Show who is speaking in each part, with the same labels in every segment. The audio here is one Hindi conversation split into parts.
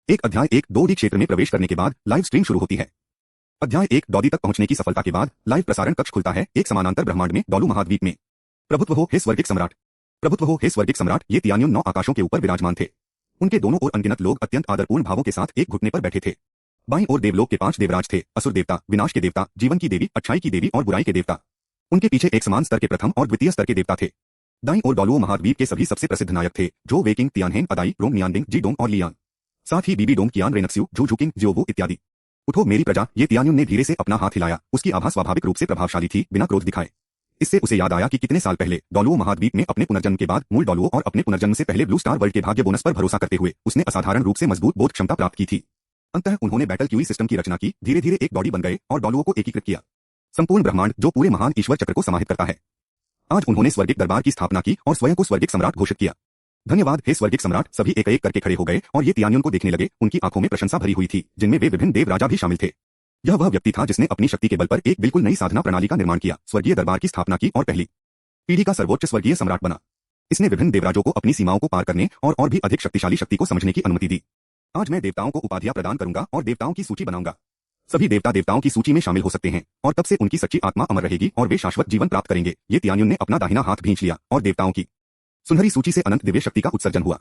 Speaker 1: एक अध्याय 1-2 डी क्षेत्र में प्रवेश करने के बाद लाइव स्ट्रीम शुरू होती है। अध्याय 1-2 तक पहुंचने की सफलता के बाद लाइव प्रसारण कक्ष खुलता है एक समानांतर ब्रह्मांड में डोलू महाद्वीप में। प्रभुत्व हो हे स्वर्गिक सम्राट। प्रभुत्व हो हे स्वर्गिक सम्राट। ये तियानियों 9 आकाशों के ऊपर विराजमान थे। उनके दोनों ओर अनगिनत लोग अत्यंत आदरपूर्ण भावों के साथ एक घुटने पर बैठे थे। बाईं ओर देवलोक के 5 देवराज थे, असुर देवता, विनाश के देवता, जीवन की देवी, अच्छाई की देवी और बुराई के देवता। उनके पीछे एक समान स्तर के प्रथम और द्वितीय स्तर के देवता थे। दाईं ओर डोलुओ महाद्वीप के सभी सबसे प्रसिद्ध नायक थे, जो वेकिंग, तियानहेन, अदाई, रोंग नियानडिंग, जी डोंग और लियान। साथ ही बीबी डोंग, कियान रेनक्स्यू, जू झुकिंग, जियोवो इत्यादि। उठो मेरी प्रजा, ये तियान्युन ने धीरे से अपना हाथ हिलाया। उसकी आभा स्वाभाविक रूप से प्रभावशाली थी, बिना क्रोध दिखाए। इससे उसे याद आया कि कितने साल पहले डोलुओ महाद्वीप में अपने पुनर्जन्म के बाद मूल डोलुओ और अपने पुनर्जन्म से पहले ब्लू स्टार वर्ल्ड के भाग्य बोनस पर भरोसा करते हुए उसने असाधारण रूप से मजबूत बोध क्षमता प्राप्त की थी। अंततः उन्होंने बैटल क्यूई सिस्टम की रचना की, धीरे धीरे एक बॉडी बन गए और डोलुओ को एकीकृत किया। संपूर्ण ब्रह्मांड जो पूरे महान ईश्वर चक्र को समाहित करता है। आज उन्होंने स्वर्गिक दरबार की स्थापना की और स्वयं को स्वर्गिक सम्राट घोषित किया। धन्यवाद हे स्वर्गिक सम्राट। सभी एक एक करके खड़े हो गए और ये तियान्युन को देखने लगे। उनकी आंखों में प्रशंसा भरी हुई थी, जिनमें वे विभिन्न देव राजा भी शामिल थे। यह वह व्यक्ति था जिसने अपनी शक्ति के बल पर एक बिल्कुल नई साधना प्रणाली का निर्माण किया, स्वर्गीय दरबार की स्थापना की और पहली पीढ़ी का सर्वोच्च स्वर्गीय सम्राट बना। इसने विभिन्न देवराजों को अपनी सीमाओं को पार करने और भी अधिक शक्तिशाली शक्ति को समझने की अनुमति दी। आज मैं देवताओं को उपाधियां प्रदान करूंगा और देवताओं की सूची बनाऊंगा। सभी देवता देवताओं की सूची में शामिल हो सकते हैं और तब से उनकी सच्ची आत्मा अमर रहेगी और वे शाश्वत जीवन प्राप्त करेंगे। ये तियान्युन ने अपना दाहिना हाथ भींच लिया और देवताओं की सुनहरी सूची से अनंत दिव्य शक्ति का उत्सर्जन हुआ।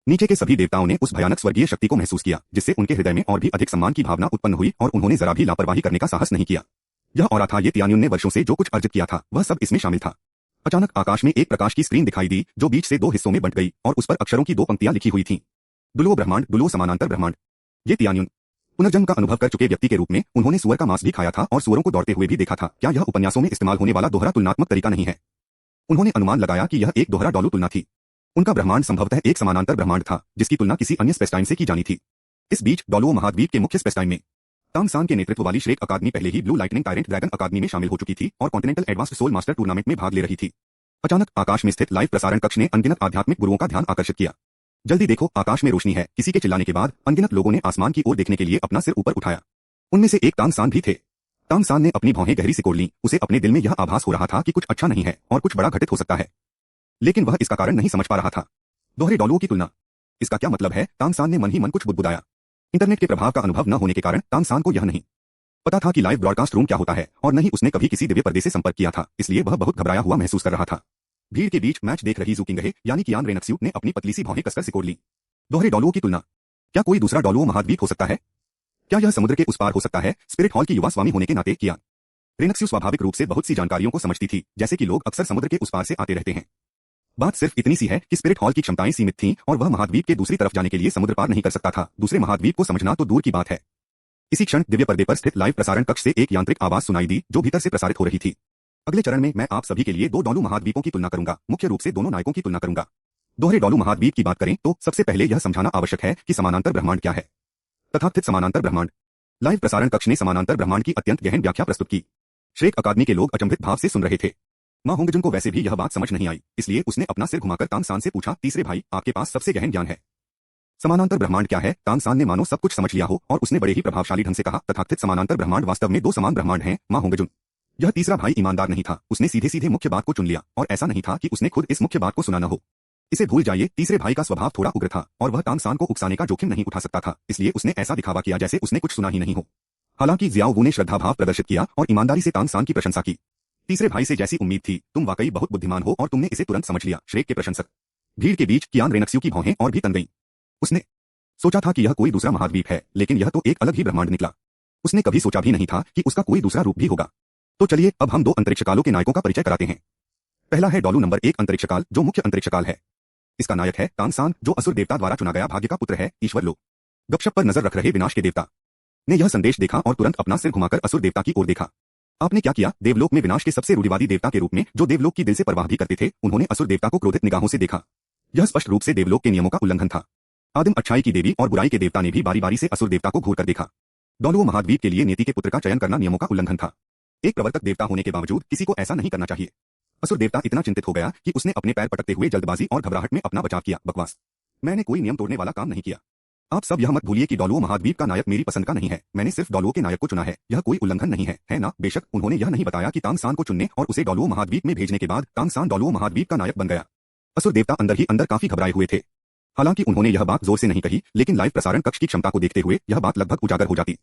Speaker 1: नीचे के सभी देवताओं ने उस भयानक स्वर्गीय शक्ति को महसूस किया, जिससे उनके हृदय में और भी अधिक सम्मान की भावना उत्पन्न हुई और उन्होंने जरा भी लापरवाही करने का साहस नहीं किया। यह औरा था, ये तियान्युन ने वर्षों से जो कुछ अर्जित किया था वह सब इसमें शामिल था। अचानक आकाश में एक प्रकाश की स्क्रीन दिखाई दी, जो बीच से 2 हिस्सों में बंट गई और उस पर अक्षरों की 2 पंक्तियां लिखी हुई थीं। डुलुओ ब्रह्मांड, डुलुओ समानांतर ब्रह्मांड। ये तियान्युन पुनर्जन्म का अनुभव कर चुके व्यक्ति के रूप में उन्होंने सुअर का मांस भी खाया था और सुअरों को दौड़ते हुए भी देखा था। क्या यह उपन्यासों में इस्तेमाल होने वाला दोहरा तुलनात्मक तरीका नहीं है? उन्होंने अनुमान लगाया कि यह एक दोहरा डोलू तुलना थी। उनका ब्रह्मांड संभवतः एक समानांतर ब्रह्मांड था, जिसकी तुलना किसी अन्य स्पेसटाइम से की जानी थी। इस बीच डोलुओ महाद्वीप के मुख्य स्पेसटाइम में तांग सान के नेतृत्व वाली श्रेक अकादमी पहले ही ब्लू लाइटनिंग टायरेंट ड्रैगन अकादमी में शामिल हो चुकी थी और continental advanced soul master tournament में भाग ले रही थी। अचानक आकाश में स्थित लाइव प्रसारण कक्ष ने अनगिनत आध्यात्मिक गुरुओं का ध्यान आकर्षित किया। जल्दी देखो, आकाश में रोशनी है। किसी के चिल्लाने के बाद अनगिनत लोगों ने आसमान की ओर देखने के लिए अपना सिर ऊपर उठाया। उनमें से एक तांग सान भी थे। तांग सान ने अपनी भौहें गहरी सिकोड़ लीं। उसे अपने दिल में यह आभास हो रहा था कि कुछ अच्छा नहीं है और कुछ बड़ा घटित हो सकता है, लेकिन वह इसका कारण नहीं समझ पा रहा था। दोहरे डोलुओं की तुलना, इसका क्या मतलब है? तांग सान ने मन ही मन कुछ बुदबुदाया। इंटरनेट के प्रभाव का अनुभव न होने के कारण तांग सान को यह नहीं पता था कि लाइव ब्रॉडकास्ट रूम क्या होता है और न ही उसने कभी किसी दिव्य पर्दे से संपर्क किया था, इसलिए वह बहुत घबराया हुआ महसूस कर रहा था। भीड़ के बीच मैच देख रही ज़ूकिंगहे यानी कियान रेनक्स्यू ने अपनी पतली सी भौहें कसकर सिकोड़ ली। दोहरे डोलुओं की तुलना, क्या कोई दूसरा डोलुओ महाद्वीप हो सकता है? क्या यह समुद्र के उस पार हो सकता है? स्पिरिट हॉल की युवा स्वामी होने के नाते कियान रेनक्स्यू स्वाभाविक रूप से बहुत सी जानकारियों को समझती थी, जैसे कि लोग अक्सर समुद्र के उस पार से आते रहते हैं। बात सिर्फ इतनी सी है कि स्पिरिट हॉल की क्षमताएं सीमित थीं और वह महाद्वीप के दूसरी तरफ जाने के लिए समुद्र पार नहीं कर सकता था। दूसरे महाद्वीप को समझना तो दूर की बात है। इसी क्षण दिव्य पर्दे पर स्थित लाइव प्रसारण कक्ष से एक यांत्रिक आवाज सुनाई दी, जो भीतर से प्रसारित हो रही थी। अगले चरण में मैं आप सभी के लिए 2 डोलू महाद्वीपों की तुलना करूंगा, मुख्य रूप से दोनों नायकों की तुलना करूंगा। दोहरे डोलू महाद्वीप की बात करें तो सबसे पहले यह समझाना आवश्यक है कि समानांतर ब्रह्मांड क्या है। तथाकथित समानांतर ब्रह्मांड। लाइव प्रसारण कक्ष ने समानांतर ब्रह्मांड की अत्यंत गहन व्याख्या प्रस्तुत की। श्रेक अकादमी के लोग अचंभित भाव से सुन रहे थे। मां होंगजुन को वैसे भी यह बात समझ नहीं आई, इसलिए उसने अपना सिर घुमाकर तांग सान से पूछा, तीसरे भाई, आपके पास सबसे गहन ज्ञान है। समानांतर ब्रह्मांड क्या है? तांग सान ने मानो सब कुछ समझ लिया हो और उसने बड़े ही प्रभावशाली ढंग से कहा, तथाकथित समानांतर ब्रह्मांड वास्तव में 2 समान ब्रह्मांड हैं, मां होंगजुन। यह तीसरा भाई ईमानदार नहीं था। उसने सीधे सीधे मुख्य बात को चुन लिया और ऐसा नहीं था कि उसने खुद इस मुख्य बात को सुना न हो। इसे भूल जाइए। तीसरे भाई का स्वभाव थोड़ा उग्र था और वह तांग सान को उकसाने का जोखिम नहीं उठा सकता था, इसलिए उसने ऐसा दिखावा किया जैसे उसने कुछ सुना ही नहीं हो। हालांकि जियाओ वू ने श्रद्धाभाव प्रदर्शित किया और ईमानदारी से तांग सान की प्रशंसा की। तीसरे भाई से जैसी उम्मीद थी, तुम वाकई बहुत बुद्धिमान हो और तुमने इसे तुरंत समझ लिया, श्रेक के प्रशंसक। भीड़ के बीच कियान रेनक्स्यू की भौहें और भी तन गईं। उसने सोचा था कि यह कोई दूसरा महाद्वीप है, लेकिन यह तो एक अलग ही ब्रह्मांड निकला। उसने कभी सोचा भी नहीं था कि उसका कोई दूसरा रूप भी होगा। तो चलिए अब हम 2 अंतरिक्ष कालों के नायकों का परिचय कराते हैं। पहला है डोलू नंबर 1 अंतरिक्ष काल, जो मुख्य अंतरिक्ष काल है। इसका नायक है तांग सान, जो असुर देवता द्वारा चुना गया भाग्य का पुत्र है। ईश्वर लोग गपशप पर नजर रख रहे विनाश के देवता ने यह संदेश देखा और तुरंत अपना सिर घुमाकर असुर देवता की ओर देखा। आपने क्या किया? देवलोक में विनाश के सबसे रूढ़िवादी देवता के रूप में जो देवलोक की दिल से परवाह भी करते थे, उन्होंने असुर देवता को क्रोधित निगाहों से देखा। यह स्पष्ट रूप से देवलोक के नियमों का उल्लंघन था। आदिम अच्छाई की देवी और बुराई के देवता ने भी बारी बारी से असुर देवता को घूर कर देखा। डोलुओ महाद्वीप के लिए नीति के पुत्र का चयन करना नियमों का उल्लंघन था। एक प्रवर्तक देवता होने के बावजूद किसी को ऐसा नहीं करना चाहिए। असुर देवता इतना चिंतित हो गया कि उसने अपने पैर पटकते हुए जल्दबाजी और घबराहट में अपना बचाव किया। बकवास, मैंने कोई नियम तोड़ने वाला काम नहीं किया। आप सब यह मत भूलिए कि डोलुओ महाद्वीप का नायक मेरी पसंद का नहीं है। मैंने सिर्फ डोलुओ के नायक को चुना है। यह कोई उल्लंघन नहीं है ना? बेशक उन्होंने यह नहीं बताया कि तांग सान को चुनने और उसे डोलुओ महाद्वीप में भेजने के बाद तांग सान डोलुओ महाद्वीप का नायक बन गया। असुर देवता अंदर ही अंदर काफी घबराए हुए थे। हालांकि उन्होंने यह बात जोर से नहीं कही, लेकिन लाइव प्रसारण कक्ष की क्षमता को देखते हुए यह बात लगभग उजागर हो जाती।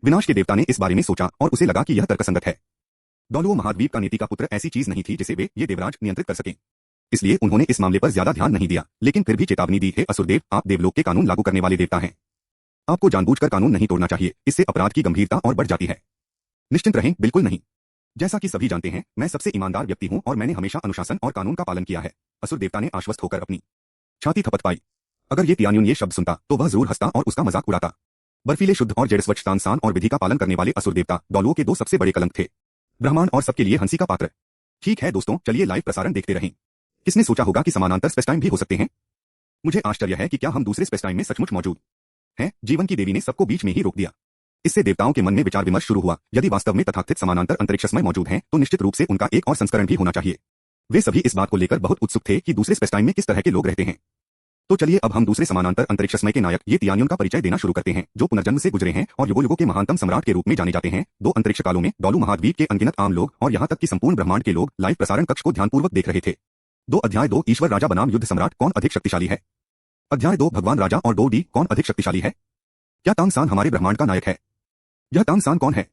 Speaker 1: विनाश के देवता ने इस बारे में सोचा और उसे लगा कि यह तर्कसंगत है। डोलुओ महाद्वीप का नीति का पुत्र ऐसी चीज नहीं थी जिसे ये देवराज नियंत्रित कर सकें। इसलिए उन्होंने इस मामले पर ज्यादा ध्यान नहीं दिया, लेकिन फिर भी चेतावनी दी, हे असुरदेव, आप देवलोक के कानून लागू करने वाले देवता हैं। आपको जानबूझकर कानून नहीं तोड़ना चाहिए, इससे अपराध की गंभीरता और बढ़ जाती है। निश्चिंत रहें, बिल्कुल नहीं। जैसा कि सभी जानते हैं, मैं सबसे ईमानदार व्यक्ति हूं और मैंने हमेशा अनुशासन और कानून का पालन किया है। असुर देवता ने आश्वस्त होकर अपनी छाती थपथपाई। अगर ये तियान्युन ये शब्द सुनता तो वह जरूर हंसता और उसका मजाक उड़ाता। बर्फीले शुद्ध और जड़स्वच्छ तानसान और विधि का पालन करने वाले असुर देवता डोलुओ के दो सबसे बड़े कलंक थे, ब्रह्मांड और सबके लिए हंसी का पात्र। ठीक है दोस्तों, चलिए लाइव प्रसारण देखते रहें। किसने सोचा होगा कि समानांतर स्पेस टाइम भी हो सकते हैं? मुझे आश्चर्य है कि क्या हम दूसरे स्पेस टाइम में सचमुच मौजूद हैं? जीवन की देवी ने सबको बीच में ही रोक दिया। इससे देवताओं के मन में विचार विमर्श शुरू हुआ, यदि वास्तव में तथाकथित समानांतर अंतरिक्षमय मौजूद हैं, तो निश्चित रूप से उनका एक और संस्करण भी होना चाहिए। वे सभी इस बात को लेकर बहुत उत्सुक थे कि दूसरे स्पेस टाइम में किस तरह के लोग रहते हैं। तो चलिए अब हम दूसरे समानांतर अंतरिक्षमय के नायक ये तियान्युन का परिचय देना शुरू करते हैं, जो पुनर्जन्म से गुजरे हैं और युगों युगों के महानतम सम्राट के रूप में जाने जाते हैं। दो अंतरिक्ष कालों में डोलू महाद्वीप के अनगिनत आम लोग और यहाँ तक कि संपूर्ण ब्रह्मांड के लोग लाइव प्रसारण कक्ष को ध्यानपूर्वक देख रहे थे। 2 अध्याय 2 ईश्वर राजा बनाम युद्ध सम्राट, कौन अधिक शक्तिशाली है? अध्याय 2 भगवान राजा और 2D कौन अधिक शक्तिशाली है? क्या तांगसान हमारे ब्रह्मांड का नायक है? यह तांगसान कौन है?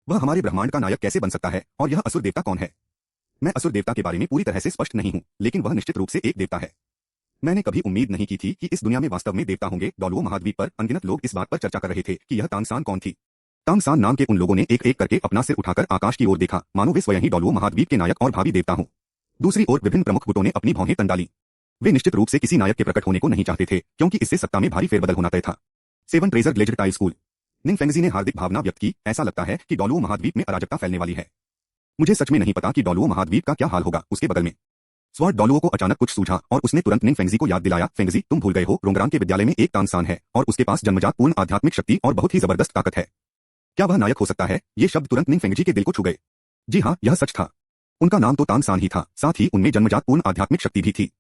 Speaker 1: वह हमारे ब्रह्मांड का नायक कैसे बन सकता है? और यह असुर देवता कौन है? मैं असुर देवता के बारे में पूरी तरह से स्पष्ट नहीं हूं, लेकिन वह निश्चित रूप से एक देवता है। मैंने कभी उम्मीद नहीं की थी कि इस दुनिया में वास्तव में देवता होंगे। डोलुओ महाद्वीप पर अनगिनत लोग इस बात पर चर्चा कर रहे थे कि यह तांगसान कौन थी। तांगसान नाम के उन लोगों ने एक एक करके अपना सिर उठाकर आकाश की ओर देखा, मानो वे स्वयं ही डोलुओ महाद्वीप के नायक और भावी देवता हों। दूसरी ओर विभिन्न प्रमुख गुटों ने अपनी भौहें तन डाली। वे निश्चित रूप से किसी नायक के प्रकट होने को नहीं चाहते थे, क्योंकि इससे सत्ता में भारी फेरबदल होना तय था। 7 ट्रेजर ग्लेजर टाइल स्कूल। निंगफेंगजी ने हार्दिक भावना व्यक्त की, ऐसा लगता है कि डोलुओ महाद्वीप में अराजकता फैलने वाली है। मुझे सच में नहीं पता कि डोलुओ महाद्वीप का क्या हाल होगा। उसके बगल में स्वॉर्ड डोलुओ को अचानक कुछ सूझा और उसने तुरंत निंगफेंगजी को याद दिलाया, फेंगजी, तुम भूल गए हो, रोंगरान के विद्यालय में एक तांगसान है और उसके पास जन्मजात पूर्ण आध्यात्मिक शक्ति और बहुत ही जबरदस्त ताकत है। क्या वह नायक हो सकता है? ये शब्द तुरंत निंगफेंगजी के दिल को छू गए। जी हाँ, यह सच था। उनका नाम तो तांगसान ही था, साथ ही उनमें जन्मजात पूर्ण आध्यात्मिक शक्ति भी थी।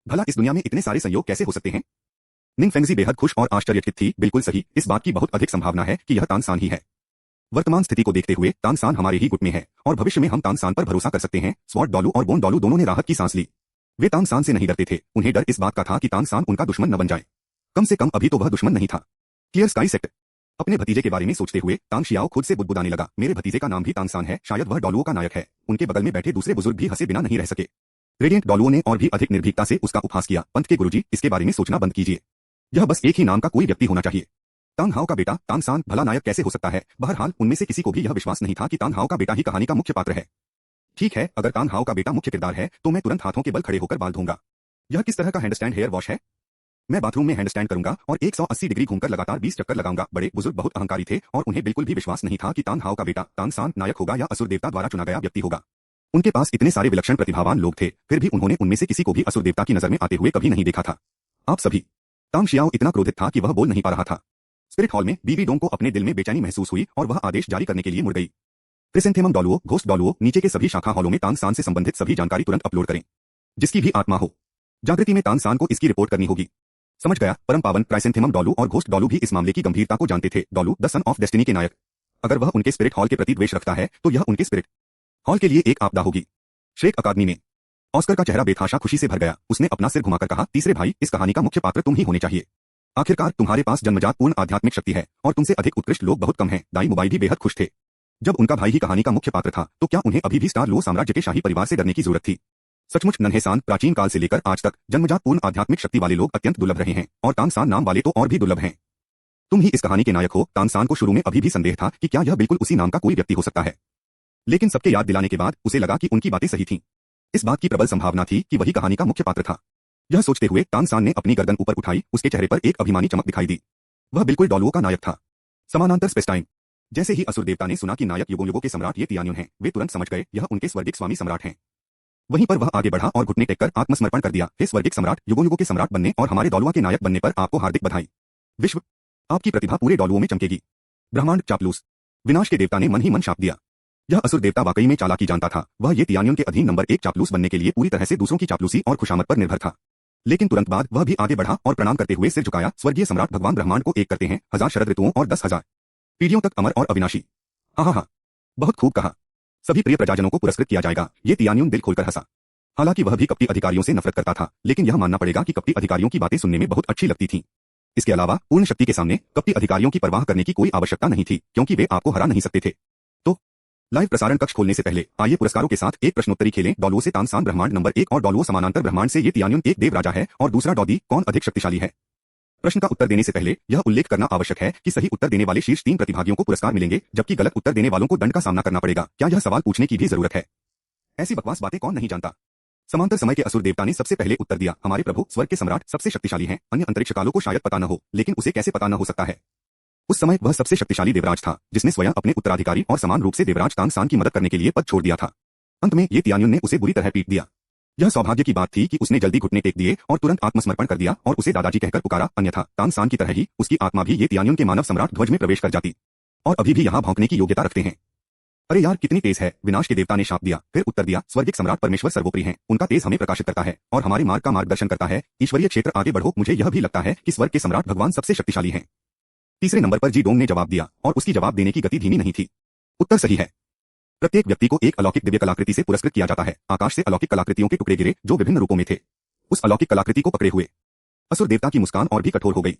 Speaker 1: भला इस दुनिया में इतने सारे संयोग कैसे हो सकते हैं? निंगफेंगजी बेहद खुश और आश्चर्यचकित थी। बिल्कुल सही, इस बात की बहुत अधिक संभावना है कि यह तांगसान ही है। वर्तमान स्थिति को देखते हुए तांगसान हमारे ही गुट में है और भविष्य में हम तांगसान पर भरोसा कर सकते हैं। स्वॉर्ड डोलू और बोन डोलू दोनों ने राहत की सांस ली। वे तांगसान से नहीं डरते थे, उन्हें डर इस बात का था कि तांगसान उनका दुश्मन न बन जाए। कम से कम अभी तो वह दुश्मन नहीं था। Clear sky sect. अपने भतीजे के बारे में सोचते हुए तांग शियाओ खुद से बुदबुदाने लगा, मेरे भतीजे का नाम भी तांगसान है, शायद वह डोलुओ का नायक है। उनके बगल में बैठे दूसरे बुजुर्ग भी हंसे बिना नहीं रह सके। रेडिएंट डोलुओ ने और भी अधिक निर्भीकता से उसका उपहास किया, पंथ के गुरुजी, इसके बारे में सोचना बंद कीजिए। यह बस एक ही नाम का कोई व्यक्ति होना चाहिए। तांग हाओ का बेटा तांगसान भला नायक कैसे हो सकता है? बहरहाल उनमें से किसी को भी यह विश्वास नहीं था कि तांग हाओ का बेटा ही कहानी का मुख्य पात्र है। ठीक है, अगर तांग हाओ का बेटा मुख्य किरदार है तो मैं तुरंत हाथों के बल खड़े होकर बाल धोऊंगा। यह किस तरह का हैंडस्टैंड हेयर वॉश है? मैं बाथरूम में हैंडस्टैंड करूंगा और 180 डिग्री घूमकर लगातार 20 चक्कर लगाऊंगा। बड़े बुजुर्ग बहुत अहंकारी थे और उन्हें बिल्कुल भी विश्वास नहीं था कि तांग हाओ का बेटा तांगसान नायक होगा या असुर देवता द्वारा चुना गया व्यक्ति होगा। उनके पास इतने सारे विलक्षण प्रतिभावान लोग थे, फिर भी उन्होंने उनमें से किसी को भी असुर देवता की नजर में आते हुए कभी नहीं देखा था। आप सभी। तांग शियाओ इतना क्रोधित था कि वह बोल नहीं पा रहा था। स्पिरिट हॉल में बीबी डोंग को अपने दिल में बेचैनी महसूस हुई और वह आदेश जारी करने के लिए मुड़ गई। क्रिसेंथेमम डोलुओ, घोस्ट डोलुओ, नीचे के सभी शाखा हॉलों में तांगसान से संबंधित सभी जानकारी तुरंत अपलोड करें। जिसकी भी आत्मा हो जागृति में तांगसान को इसकी रिपोर्ट करनी होगी। समझ गया। परम पावन क्राइसेंथेमम डोलू और घोस्ट डोलू भी इस मामले की गंभीरता को जानते थे। डोलू द सन ऑफ डेस्टिनी के नायक, अगर वह उनके स्पिरिट हॉल के प्रति द्वेष रखता है तो यह उनके स्पिरिट हॉल के लिए एक आपदा होगी। श्रेक अकादमी में ऑस्कर का चेहरा बेतहाशा खुशी से भर गया। उसने अपना सिर घुमाकर कहा, तीसरे भाई, इस कहानी का मुख्य पात्र तुम ही होने चाहिए। आखिरकार तुम्हारे पास जन्मजात पूर्ण आध्यात्मिक शक्ति है और तुमसे अधिक उत्कृष्ट लोग बहुत कम हैं। दाई मुबाई भी बेहद खुश थे। जब उनका भाई ही कहानी का मुख्य पात्र था तो क्या उन्हें अभी भी स्टार लो साम्राज्य के शाही परिवार से डरने की जरूरत थी? सचमुच नन्हेसान प्राचीन काल से लेकर आज तक जन्मजात पूर्ण आध्यात्मिक शक्ति वाले लोग अत्यंत दुर्लभ रहे हैं और तांगसान नाम वाले तो और भी दुर्लभ हैं। तुम ही इस कहानी के नायक हो। तांगसान को शुरू में अभी भी संदेह था कि क्या यह बिल्कुल उसी नाम का कोई व्यक्ति हो सकता है, लेकिन सबके याद दिलाने के बाद उसे लगा कि उनकी बातें सही थीं। इस बात की प्रबल संभावना थी कि वही कहानी का मुख्य पात्र था। यह सोचते हुए तांगसान ने अपनी गर्दन ऊपर उठाई। उसके चेहरे पर एक अभिमानी चमक दिखाई दी। वह बिल्कुल डोलुओ का नायक था। समानांतर स्पेस टाइम। जैसे ही असुर देवता ने सुना कि नायक युगों युगों के सम्राट ये तियान्युन हैं, वे तुरंत समझ गए यह उनके स्वर्गिक स्वामी सम्राट हैं। वहीं पर वह आगे बढ़ा और घुटने टेककर आत्मसमर्पण कर दिया। हे स्वर्गिक सम्राट, युगों युगों के सम्राट बनने और हमारे डोलुआ के नायक बनने पर आपको हार्दिक बधाई। विश्व, आपकी प्रतिभा पूरे डोलुओं में चमकेगी। ब्रह्मांड चापलूस। विनाश के देवता ने मन ही मन शाप दिया। यह असुर देवता वाकई में चालाकी जानता था। वह ये तियान्युन के अधीन नंबर 1 चापलूस बनने के लिए पूरी तरह से दूसरों की चापलूसी और खुशामद पर निर्भर था। लेकिन तुरंत बाद वह भी आगे बढ़ा और प्रणाम करते हुए सिर झुकाया। स्वर्गीय सम्राट भगवान ब्रह्मांड को एक करते हैं, 1000 शरद ऋतुओं और 10,000 पीढ़ियों तक अमर और अविनाशी। हाँ, बहुत खूब कहा। सभी प्रिय प्रजाजनों को पुरस्कृत किया जाएगा। ये तियान्युन दिल खोलकर हंसा। हालांकि वह भी कपटी अधिकारियों से नफरत करता था, लेकिन यह मानना पड़ेगा कि कपटी अधिकारियों की बातें सुनने में बहुत अच्छी लगती थीं। इसके अलावा पूर्ण शक्ति के सामने कपटी अधिकारियों की परवाह करने की कोई आवश्यकता नहीं थी, क्योंकि वे आपको हरा नहीं सकते थे। तो लाइव प्रसारण कक्ष खोलने से पहले आइए पुरस्कारों के साथ एक प्रश्नोत्तरी खेलें। डॉलुओ से तानसान ब्रह्मांड नंबर 1 और डॉलुओ समानांतर ब्रह्मांड से ये तियान्युन एक देव राजा है और दूसरा डॉदी कौन अधिक शक्तिशाली है। प्रश्न का उत्तर देने से पहले यह उल्लेख करना आवश्यक है कि सही उत्तर देने वाले शीर्ष 3 प्रतिभागियों को पुरस्कार मिलेंगे, जबकि गलत उत्तर देने वालों को दंड का सामना करना पड़ेगा। क्या यह सवाल पूछने की भी जरूरत है? ऐसी बकवास बातें कौन नहीं जानता। समांतर समय के असुर देवता ने सबसे पहले उत्तर दिया, हमारे प्रभु स्वर्ग के सम्राट सबसे शक्तिशाली हैं। अन्य अंतरिक्ष कालों को शायद पता न हो, लेकिन उसे कैसे पता न हो सकता है? उस समय वह सबसे शक्तिशाली देवराज था, जिसने स्वयं अपने उत्तराधिकारी और समान रूप से देवराज तानसान की मदद करने के लिए पद छोड़ दिया था। अंत में ये तियान्युन ने उसे बुरी तरह पीट दिया। यह सौभाग्य की बात थी कि उसने जल्दी घुटने टेक दिए और तुरंत आत्मसमर्पण कर दिया और उसे दादाजी कहकर पुकारा, अन्यथा तानसान की तरह ही उसकी आत्मा भी ये तियान्युन के मानव सम्राट ध्वज में प्रवेश कर जाती और अभी भी यहाँ भौंकने की योग्यता रखते हैं। अरे यार कितनी तेज है। विनाश के देवता ने शाप दिया, फिर उत्तर दिया, स्वर्गिक सम्राट परमेश्वर सर्वोपरि हैं, उनका तेज हमें प्रकाशित करता है और हमारे मार्ग का मार्गदर्शन करता है। ईश्वरीय क्षेत्र आगे बढ़ो। मुझे यह भी लगता है कि स्वर्ग के सम्राट भगवान सबसे शक्तिशाली हैं। तीसरे नंबर पर जी डोंग ने जवाब दिया और उसकी जवाब देने की गति धीमी नहीं थी। उत्तर सही है। प्रत्येक व्यक्ति को एक अलौकिक दिव्य कलाकृति से पुरस्कृत किया जाता है। आकाश से अलौकिक कलाकृतियों के टुकड़े गिरे जो विभिन्न रूपों में थे। उस अलौकिक कलाकृति को पकड़े हुए असुर देवता की मुस्कान और भी कठोर हो गई।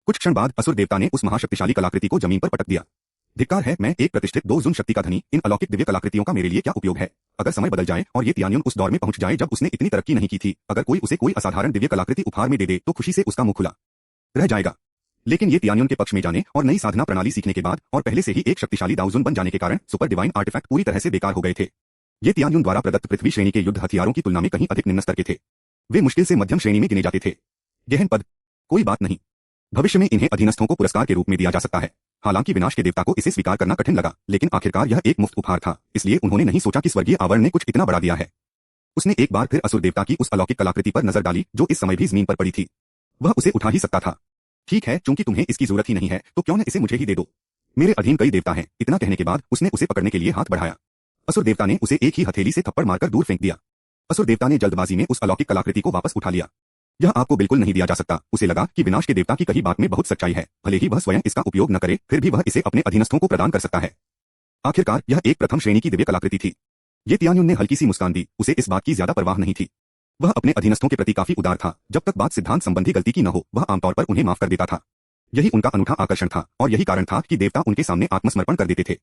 Speaker 1: कुछ क्षण बाद असुर देवता ने उस महाशक्तिशाली कलाकृति को जमीन पर पटक दिया। धिक्कार है, मैं एक प्रतिष्ठित 2 जुन शक्ति का धनी, इन अलौकिक दिव्य कलाकृतियों का मेरे लिए क्या उपयोग है? अगर समय बदल जाए और ये तियान्युन उस दौर में पहुंच जाए जब उसने इतनी तरक्की नहीं की थी, अगर कोई उसे कोई असाधारण दिव्य कलाकृति उपहार में दे दे तो खुशी से उसका मुंह खुला रह जाएगा। लेकिन ये तियान्युन के पक्ष में जाने और नई साधना प्रणाली सीखने के बाद और पहले से ही एक शक्तिशाली दाऊजुन बन जाने के कारण सुपर डिवाइन आर्टिफैक्ट पूरी तरह से बेकार हो गए थे। ये तियान्युन द्वारा प्रदत्त पृथ्वी श्रेणी के युद्ध हथियारों की तुलना में कहीं अधिक निम्न स्तर के थे। वे मुश्किल से मध्यम श्रेणी में गिने जाते थे। गहन पद, कोई बात नहीं, भविष्य में इन्हें अधीनस्थों को पुरस्कार के रूप में दिया जा सकता है। हालांकि विनाश के देवता को इसे स्वीकार करना कठिन लगा, लेकिन आखिरकार यह एक मुफ्त उपहार था, इसलिए उन्होंने नहीं सोचा कि स्वर्गीय आवरण ने कुछ इतना बड़ा दिया है। उसने एक बार फिर असुर देवता की उस अलौकिक कलाकृति पर नजर डाली जो इस समय भी जमीन पर पड़ी थी। वह उसे उठा ही सकता था। ठीक है, चूंकि तुम्हें इसकी जरूरत ही नहीं है तो क्यों न इसे मुझे ही दे दो। मेरे अधीन कई देवता हैं। इतना कहने के बाद उसने उसे पकड़ने के लिए हाथ बढ़ाया। असुर देवता ने उसे एक ही हथेली से थप्पड़ मारकर दूर फेंक दिया। असुर देवता ने जल्दबाजी में उस अलौकिक कलाकृति को वापस उठा लिया। यह आपको बिल्कुल नहीं दिया जा सकता। उसे लगा कि विनाश के देवता की कही बात में बहुत सच्चाई है, भले ही वह स्वयं इसका उपयोग न करे, फिर भी वह इसे अपने अधीनस्थों को प्रदान कर सकता है। आखिरकार यह एक प्रथम श्रेणी की दिव्य कलाकृति थी। ये तियान्युन ने हल्की सी मुस्कान दी, उसे इस बात की ज्यादा परवाह नहीं थी। वह अपने अधीनस्थों के प्रति काफी उदार था। जब तक बात सिद्धांत संबंधी गलती की न हो, वह आमतौर पर उन्हें माफ कर देता था। यही उनका अनूठा आकर्षण था और यही कारण था कि देवता उनके सामने आत्मसमर्पण कर देते थे।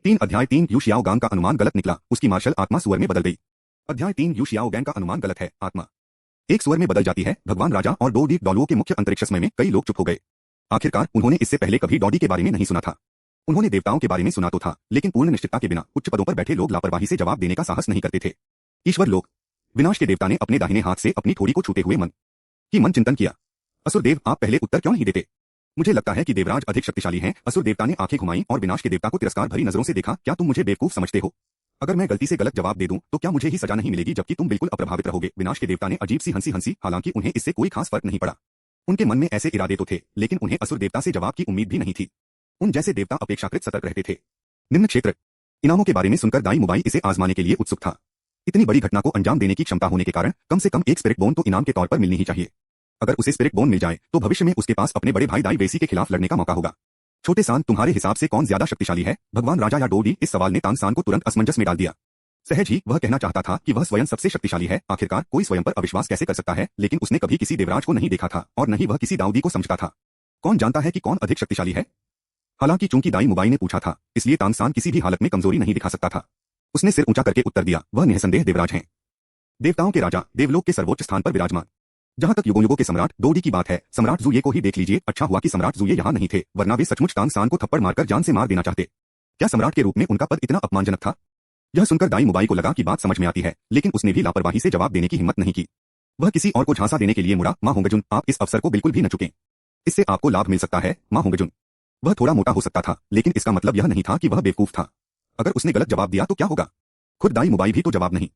Speaker 1: 3 अध्याय 3 यू शियाओ गांग का अनुमान गलत निकला, उसकी मार्शल आत्मा सुअर में बदल गई। अध्याय 3 यू शियाओ गैंग का अनुमान गलत है, आत्मा एक सुअर में बदल जाती है। भगवान राजा और डोडी डॉलुओ के मुख्य अंतरिक्ष समय में कई लोग चुप हो गए। आखिरकार उन्होंने इससे पहले कभी डॉडी के बारे में नहीं सुना था। उन्होंने देवताओं के बारे में सुना तो था, लेकिन पूर्ण निश्चितता के बिना उच्च पदों पर बैठे लोग लापरवाही से जवाब देने का साहस नहीं करते थे। ईश्वर लोग, विनाश के देवता ने अपने दाहिने हाथ से अपनी थोड़ी को छूते हुए मन चिंतन किया। असुर देव, आप पहले उत्तर क्यों नहीं देते? मुझे लगता है कि देवराज अधिक शक्तिशाली हैं। असुर देवता ने आंखें घुमाई और विनाश के देवता को तिरस्कार भरी नजरों से देखा। क्या तुम मुझे बेवकूफ समझते हो? अगर मैं गलती से गलत जवाब दे दूं तो क्या मुझे ही सजा नहीं मिलेगी, जबकि तुम बिल्कुल अप्रभावित रहोगे? विनाश के देवता ने अजीब सी हंसी, हालांकि उन्हें इससे कोई खास फर्क नहीं पड़ा। उनके मन में ऐसे इरादे तो थे, लेकिन उन्हें असुर देवता से जवाब की उम्मीद भी नहीं थी। उन जैसे देवता अपेक्षाकृत सतर्क रहते थे। निम्न क्षेत्र इनामों के बारे में सुनकर दाई मुबाई इसे आजमाने के लिए उत्सुक था। इतनी बड़ी घटना को अंजाम देने की क्षमता होने के कारण कम से कम एक स्पिरिट बोन तो इनाम के तौर पर मिलनी ही चाहिए। अगर उसे स्पिरिट बोन मिल जाए तो भविष्य में उसके पास अपने बड़े भाई दाई वेसी के खिलाफ लड़ने का मौका होगा। छोटे सान, तुम्हारे हिसाब से कौन ज्यादा शक्तिशाली है, भगवान राजा या डोडी? इस सवाल ने तानसान को तुरंत असमंजस में डाल दिया। सहज ही वह कहना चाहता था कि वह स्वयं सबसे शक्तिशाली है। आखिरकार कोई स्वयं पर अविश्वास कैसे कर सकता है? लेकिन उसने कभी किसी देवराज को नहीं देखा था और न ही वह किसी दाऊदी को समझता था। कौन जानता है कि कौन अधिक शक्तिशाली है? हालांकि चूंकि दाई मुबाई ने पूछा था, इसलिए तानसान किसी भी हालत में कमजोरी नहीं दिखा सकता था। उसने सिर ऊंचा करके उत्तर दिया, वह निसंदेह देवराज हैं, देवताओं के राजा, देवलोक के सर्वोच्च स्थान पर विराजमान। जहां तक युगों के सम्राट डोडी की बात है, सम्राट जुये को ही देख लीजिए। अच्छा हुआ कि सम्राट जुये यहाँ नहीं थे, वरना वे सचमुच तानसान को थप्पड़ मारकर जान से मार देना चाहते। क्या सम्राट के रूप में उनका पद इतना अपमानजनक था? यह सुनकर दाई मुबाई को लगा कि बात समझ में आती है, लेकिन उसने भी लापरवाही से जवाब देने की हिम्मत नहीं की। वह किसी और को झांसा देने के लिए मुड़ा, मां होंगजुन, आप इस अवसर को बिल्कुल भी न चुकें। इससे आपको लाभ मिल सकता है, मां होंगजुन। वह थोड़ा मोटा हो सकता था, लेकिन इसका मतलब यह नहीं था कि वह बेवकूफ था। अगर उसने गलत जवाब दिया तो क्या होगा? खुद दाई मुबाई भी तो जवाब नहीं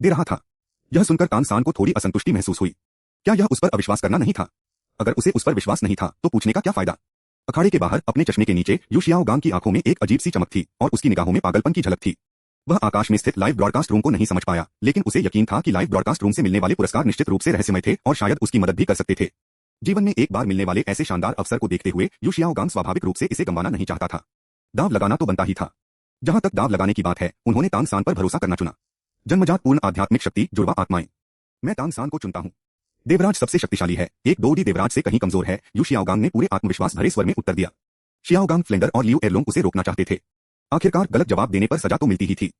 Speaker 1: दे रहा था। यह सुनकर तानसान को थोड़ी असंतुष्टि महसूस हुई। क्या यह उस पर अविश्वास करना नहीं था? अगर उसे उस पर विश्वास नहीं था तो पूछने का क्या फायदा? अखाड़े के बाहर अपने चश्मे के नीचे यू शियाओ गांग की आंखों में एक अजीब सी चमक थी और उसकी निगाहों में पागलपन की झलक थी। वह आकाश में स्थित लाइव ब्रॉडकास्ट रूम को नहीं समझ पाया, लेकिन उसे यकीन था कि लाइव ब्रॉडकास्ट रूम से मिलने वाले पुरस्कार निश्चित रूप से रहस्यमय थे और शायद उसकी मदद भी कर सकते थे। जीवन में एक बार मिलने वाले ऐसे शानदार अवसर को देखते हुए यू शियाओ गांग स्वाभाविक रूप से इसे गंवाना नहीं चाहता था। दांव लगाना तो बनता ही था। जहां तक दांव लगाने की बात है, उन्होंने तानसान पर भरोसा करना चुना। जन्मजात पूर्ण आध्यात्मिक शक्ति, जुड़वा आत्माएं। मैं तांगसान को चुनता हूं। देवराज सबसे शक्तिशाली है, एक डोडी देवराज से कहीं कमजोर है, यू शियाओगांग ने पूरे आत्मविश्वास भरे स्वर में उत्तर दिया। शियाओगांग, फ्लेंडर और लियू एरलोंग उसे रोकना चाहते थे। आखिरकार गलत जवाब देने पर सजा तो मिलती ही थी।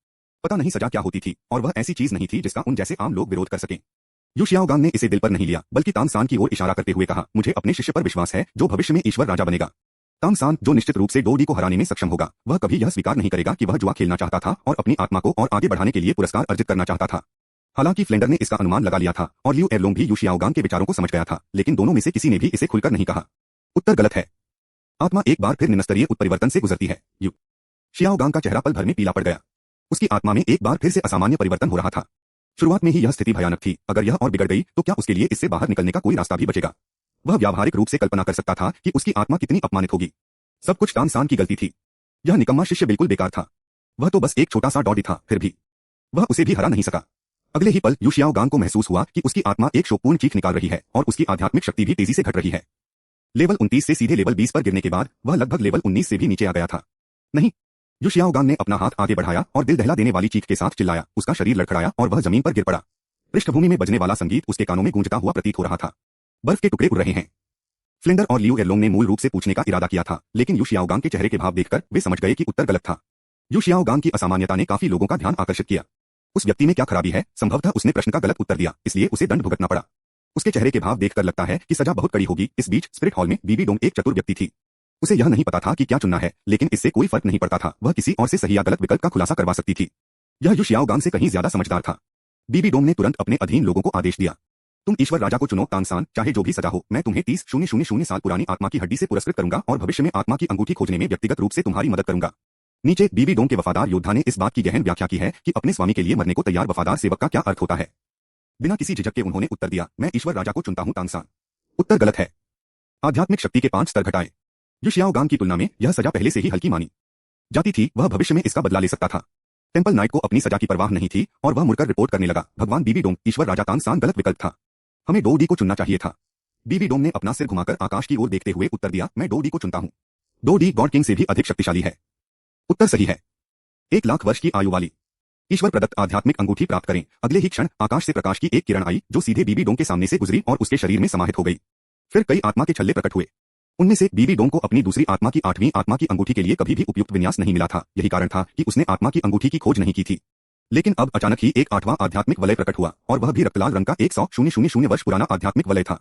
Speaker 1: पता नहीं सजा क्या होती थी, और वह ऐसी चीज नहीं थी जिसका उन जैसे आम लोग विरोध कर सकें। यू शियाओगांग ने इसे दिल पर नहीं लिया, बल्कि तांगसान की ओर इशारा करते हुए कहा, मुझे अपने शिष्य पर विश्वास है, जो भविष्य में ईश्वर राजा बनेगा। तांगसान, जो निश्चित रूप से डोडी को हराने में सक्षम होगा, वह कभी यह स्वीकार नहीं करेगा कि वह जुआ खेलना चाहता था और अपनी आत्मा को और आगे बढ़ाने के लिए पुरस्कार अर्जित करना चाहता था। हालांकि फ्लेंडर ने इसका अनुमान लगा लिया था और लियू एरलोंग भी यू शियाओगांग के विचारों को समझ गया था, लेकिन दोनों में से किसी ने भी इसे खुलकर नहीं कहा। उत्तर गलत है। आत्मा एक बार फिर निम्नस्तरीय उत्परिवर्तन से गुजरती है। यू शियाओगांग का चेहरा पल भर में पीला पड़ गया। उसकी आत्मा में एक बार फिर से असामान्य परिवर्तन हो रहा था। शुरुआत में ही यह स्थिति भयानक थी, अगर यह और बिगड़ गई तो क्या उसके लिए इससे बाहर निकलने का कोई रास्ता भी बचेगा? वह व्यावहारिक रूप से कल्पना कर सकता था कि उसकी आत्मा कितनी अपमानित होगी। सब कुछ तांगसान की गलती थी। यह निकम्मा शिष्य बिल्कुल बेकार था। वह तो बस एक छोटा सा डॉडी था, फिर भी वह उसे भी हरा नहीं सका। अगले ही पल यू शियाओगांग को महसूस हुआ कि उसकी आत्मा एक शोकपूर्ण चीख निकाल रही है और उसकी आध्यात्मिक शक्ति भी तेजी से घट रही है। लेवल 29 से सीधे लेवल 20 पर गिरने के बाद वह लगभग लेवल 19 से भी नीचे आ गया था। नहीं। यू शियाओगांग ने अपना हाथ आगे बढ़ाया और दिल दहला देने वाली चीख के साथ चिल्लाया। उसका शरीर लड़खड़ाया और वह जमीन पर गिर पड़ा। पृष्ठभूमि में बजने वाला संगीत उसके कानों में गूंजता हुआ प्रतीत हो रहा था। बर्फ के टुकड़े उड़ रहे हैं। फ्लिंडर और लियू एरलोंग ने मूल रूप से पूछने का इरादा किया था, लेकिन यू शियाओगांग के चेहरे के भाव देखकर वे समझ गए कि उत्तर गलत था। यू शियाओगांग की असामान्यता ने काफी लोगों का ध्यान आकर्षित किया। उस व्यक्ति में क्या खराबी है? संभवतः उसने प्रश्न का गलत उत्तर दिया, इसलिए उसे दंड भुगतना पड़ा। उसके चेहरे के भाव देखकर लगता है कि सजा बहुत कड़ी होगी। इस बीच स्पिरिट हॉल में बीबी डोंग एक चतुर व्यक्ति थी। उसे यह नहीं पता था कि क्या चुनना है, लेकिन इससे कोई फर्क नहीं पड़ता था। वह किसी और से सही या गलत विकल्प का खुलासा करवा सकती थी। यह यू शियाओगांग से कहीं ज्यादा समझदार था। बीबी डोंग ने तुरंत अपने अधीन लोगों को आदेश दिया, तुम ईश्वर राजा को चुनो तांगसान, चाहे जो भी सजा हो। मैं तुम्हें 30,000 साल पुरानी आत्मा की हड्डी से पुरस्कृत करूंगा और भविष्य में आत्मा की अंगूठी खोजने में व्यक्तिगत रूप से तुम्हारी मदद करूंगा। नीचे बीबी डोंग के वफादार योद्धा ने इस बात की गहन व्याख्या की है कि अपने स्वामी के लिए मरने को तैयार वफादार सेवक का क्या अर्थ होता है। बिना किसी झिझक के उन्होंने उत्तर दिया, मैं ईश्वर राजा को चुनता हूं तांगसान। उत्तर गलत है। आध्यात्मिक शक्ति के 5 स्तर घटाए। यू शियाओगांग की तुलना में यह सजा पहले से ही हल्की मानी जाती थी। वह भविष्य में इसका बदला ले सकता था। टेंपल नाइट को अपनी सजा की परवाह नहीं थी और वह मुड़कर रिपोर्ट करने लगा, भगवान बीबी डोंग, ईश्वर राजा तांगसान गलत विकल्प था। हमें डोडी को चुनना चाहिए था। बीबी डोंग ने अपना सिर घुमाकर आकाश की ओर देखते हुए उत्तर दिया, मैं डोडी को चुनता हूं। डोडी गॉड किंग से भी अधिक शक्तिशाली है। उत्तर सही है। 1,00,000 वर्ष की आयु वाली ईश्वर प्रदत्त आध्यात्मिक अंगूठी प्राप्त करें। अगले ही क्षण आकाश से प्रकाश की एक किरण आई जो सीधे बीबी डोंग के सामने से गुजरी और उसके शरीर में समाहित हो गई। फिर कई आत्मा के छल्ले प्रकट हुए। उनमें से बीबी डोंग को अपनी दूसरी आत्मा की 8वीं आत्मा की अंगूठी के लिए कभी भी उपयुक्त विन्यास नहीं मिला था। यही कारण था कि उसने आत्मा की अंगूठी की खोज नहीं की थी। लेकिन अब अचानक ही एक 8वां आध्यात्मिक वलय प्रकट हुआ और वह भी रक्तलाल रंग का 100,000 वर्ष पुराना आध्यात्मिक वलय था।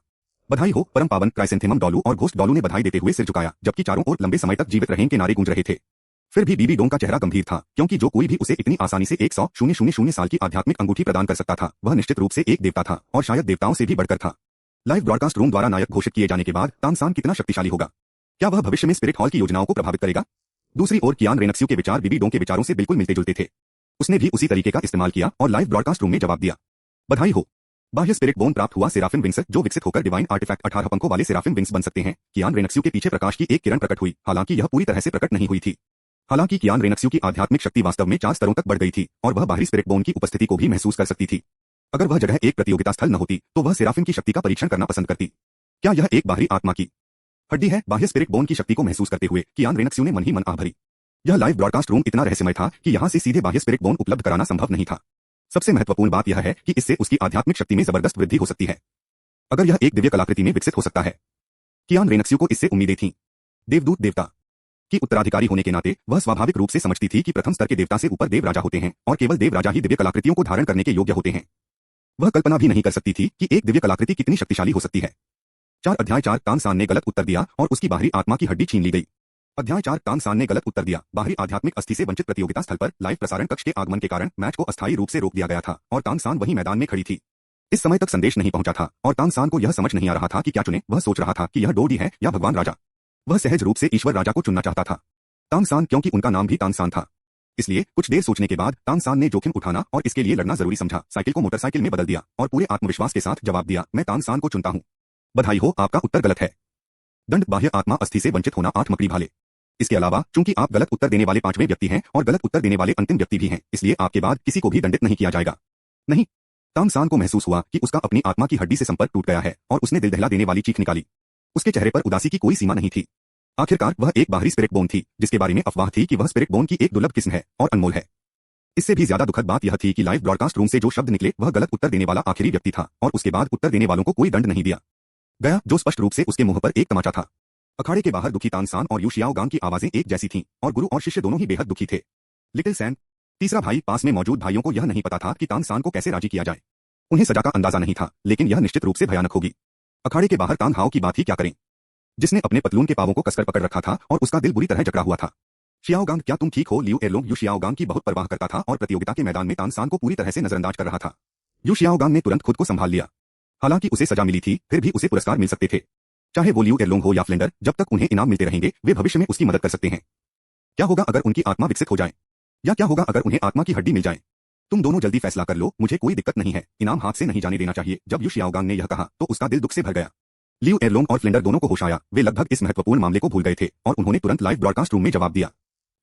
Speaker 1: बधाई हो परम पावन क्राइसेंथेमम डॉलू और घोस्ट डॉलू ने बधाई देते हुए सिर झुकाया, जबकि चारों ओर लंबे समय तक जीवित रहें के नारे गूंज रहे थे। फिर भी बीबी डोंग का चेहरा गंभीर था, क्योंकि जो कोई भी उसे इतनी आसानी से 100,000 साल की आध्यात्मिक अंगूठी प्रदान कर सकता था, वह निश्चित रूप से एक देवता था और शायद देवताओं से भी बढ़कर था। लाइव ब्रॉडकास्ट रूम द्वारा नायक घोषित किए जाने के बाद तांगसान कितना शक्तिशाली होगा? क्या वह भविष्य में स्पिरिट हॉल की योजनाओं को प्रभावित करेगा? दूसरी ओर कियान रेनक्स्यू के विचार बीबी डोंग के विचारों से बिल्कुल मिलते जुलते थे। उसने भी उसी तरीके का इस्तेमाल किया और लाइव ब्रॉडकास्ट रूम में जवाब दिया, बधाई हो। बाह्य स्पिरिट बोन प्राप्त हुआ सेराफिम विंग्स, जो विकसित होकर डिवाइन आर्टिफैक्ट 18 पंखों वाले सेराफिम विंग्स बन सकते हैं। कियान रेनक्स्यू के पीछे प्रकाश की एक किरण प्रकट हुई, हालांकि यह पूरी तरह से प्रकट नहीं हुई थी। हालांकि कियान रेनक्स्यू की आध्यात्मिक शक्ति वास्तव में 4 स्तरों तक बढ़ गई थी और वह बाहरी स्पिरिट बोन की उपस्थिति को भी महसूस कर सकती थी। अगर वह जगह एक प्रतियोगिता स्थल न होती तो वह सेराफिम की शक्ति का परीक्षण करना पसंद करती। क्या यह एक बाहरी आत्मा की हड्डी है? बाह्य स्पिरिट बोन की शक्ति को महसूस करते हुए कियान रेनक्स्यू ने मन ही मन आह भरी। यह लाइव ब्रॉडकास्ट रूम इतना रहस्यमय था कि यहां से सीधे बाह्य स्पिरिट बोन उपलब्ध कराना संभव नहीं था। सबसे महत्वपूर्ण बात यह है कि इससे उसकी आध्यात्मिक शक्ति में जबरदस्त वृद्धि हो सकती है। अगर यह एक दिव्य कलाकृति में विकसित हो सकता है। कियान रेनक्स्यू को इससे उम्मीदें थीं। देवदूत देवता की उत्तराधिकारी होने के नाते वह स्वाभाविक रूप से समझती थी कि प्रथम स्तर के देवता से ऊपर देव राजा होते हैं और केवल देव राजा ही दिव्य कलाकृतियों को धारण करने के योग्य होते हैं। वह कल्पना भी नहीं कर सकती थी कि एक दिव्य कलाकृति कितनी शक्तिशाली हो सकती है। 4 अध्याय 4 तांगसान ने गलत उत्तर दिया और उसकी बाहरी आत्मा की हड्डी छीन ली गई। अध्याय 4 तांगसान ने गलत उत्तर दिया। बाहरी आध्यात्मिक अस्थि से वंचित प्रतियोगिता स्थल पर लाइव प्रसारण कक्ष के आगमन के कारण मैच को अस्थायी रूप से रोक दिया गया था और तांगसान वही मैदान में खड़ी थी। इस समय तक संदेश नहीं पहुंचा था और तांगसान को यह समझ नहीं आ रहा था कि क्या चुने। वह सोच रहा था कि यह डोडी है या भगवान राजा। वह सहज रूप से ईश्वर राजा को चुनना चाहता था। तांगसान, क्योंकि उनका नाम भी तांगसान था। इसलिए कुछ देर सोचने के बाद तांगसान ने जोखिम उठाना और इसके लिए लड़ना जरूरी समझा। साइकिल को मोटरसाइकिल में बदल दिया और पूरे आत्मविश्वास के साथ जवाब दिया, मैं तांगसान को चुनता हूं। बधाई हो, आपका उत्तर गलत है। दंड, बाह्य आत्मा अस्थि से वंचित होना 8 मकड़ी भाले। इसके अलावा चूंकि आप गलत उत्तर देने वाले 5वें व्यक्ति हैं और गलत उत्तर देने वाले अंतिम व्यक्ति भी हैं, इसलिए आपके बाद किसी को भी दंडित नहीं किया जाएगा। नहीं। तांगसान को महसूस हुआ कि उसका अपनी आत्मा की हड्डी से संपर्क टूट गया है और उसने दिल दहला देने वाली चीख निकाली। उसके चेहरे पर उदासी की कोई सीमा नहीं थी। आखिरकार वह एक बाहरी स्पिरिट बोन थी जिसके बारे में अफवाह थी कि वह स्पिरिट बोन की एक दुर्लभ किस्म है और अनमोल है। इससे भी ज्यादा दुखद बात यह थी कि लाइव ब्रॉडकास्ट रूम से जो शब्द निकले वह गलत उत्तर देने वाला आखिरी व्यक्ति था और उसके बाद उत्तर देने वालों को कोई दंड नहीं दिया गया, जो स्पष्ट रूप से उसके मुंह पर एक तमाचा था। अखाड़े के बाहर दुखी तानसान और यू शियाओगांग की आवाजें एक जैसी थीं और गुरु और शिष्य दोनों ही बेहद दुखी थे। लिटिल सैन, तीसरा भाई, पास में मौजूद भाइयों को यह नहीं पता था कि तानसान को कैसे राजी किया जाए। उन्हें सजा का अंदाजा नहीं था, लेकिन यह निश्चित रूप से भयानक होगी। अखाड़े के बाहर तांग हाओ की बात ही क्या करें, जिसने अपने पतलून के पावों को कसकर पकड़ रखा था और उसका दिल बुरी तरह जकड़ा हुआ था। शियाओगांग, क्या तुम ठीक हो? लियू एरलोंग यू शियाओगांग की बहुत परवाह करता था और प्रतियोगिता के मैदान में तानसान को पूरी तरह से नजरअंदाज कर रहा था। यू शियाओगांग ने तुरंत खुद को संभाल लिया। हालांकि उसे सजा मिली थी, फिर भी उसे पुरस्कार मिल सकते थे। चाहे वो लियू एरलोंग हो या फ्लेंडर, जब तक उन्हें इनाम मिलते रहेंगे वे भविष्य में उसकी मदद कर सकते हैं। क्या होगा अगर उनकी आत्मा विकसित हो जाए, या क्या होगा अगर उन्हें आत्मा की हड्डी मिल जाए? तुम दोनों जल्दी फैसला कर लो, मुझे कोई दिक्कत नहीं है, इनाम हाथ से नहीं जाने देना चाहिए। जब यू शियाओगांग ने यह कहा तो उसका दिल दुख से भर गया। लियू एरलोंग और फ्लेंडर दोनों को होश आया। वे लगभग इस महत्वपूर्ण मामले को भूल गए थे और उन्होंने तुरंत लाइव ब्रॉडकास्ट रूम में जवाब दिया।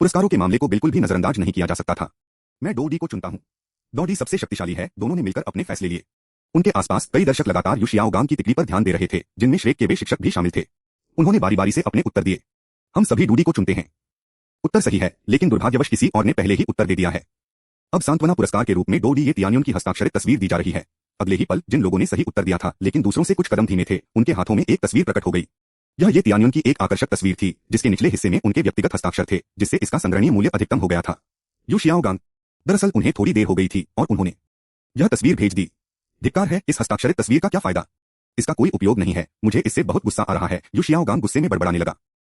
Speaker 1: पुरस्कारों के मामले को बिल्कुल भी नजरअंदाज नहीं किया जा सकता था। मैं डोडी को चुनता हूं। डोडी सबसे शक्तिशाली है। दोनों ने मिलकर अपने फैसले लिए। उनके आसपास कई दर्शक लगातार यू शियाओगांग की टिप्पणी पर ध्यान दे रहे थे, जिनमें श्रेक के वे शिक्षक भी शामिल थे। उन्होंने बारी बारी से अपने उत्तर दिए। हम सभी डोडी को चुनते हैं। उत्तर सही है, लेकिन दुर्भाग्यवश किसी और ने पहले ही उत्तर दे दिया है। अब सांत्वना पुरस्कार के रूप में डोडी ये तियान्युन की हस्ताक्षरित तस्वीर दी जा रही है। अगले ही पल जिन लोगों ने सही उत्तर दिया था लेकिन दूसरों से कुछ कदम धीमे थे, उनके हाथों में एक तस्वीर प्रकट हो गई। यह ये तियान्युन की एक आकर्षक तस्वीर थी, जिसके निचले हिस्से में उनके व्यक्तिगत हस्ताक्षर थे, जिससे इसका संग्रहणीय मूल्य अधिकतम हो गया था। यू शियाओगांग, दरअसल उन्हें थोड़ी देर हो गई थी और उन्होंने यह तस्वीर भेज दी। धिक्कार है, इस हस्ताक्षरित तस्वीर का क्या फायदा? इसका कोई उपयोग नहीं है। मुझे इससे बहुत गुस्सा आ रहा है। यू शियाओगांग गुस्से में बड़बड़ाने लगा।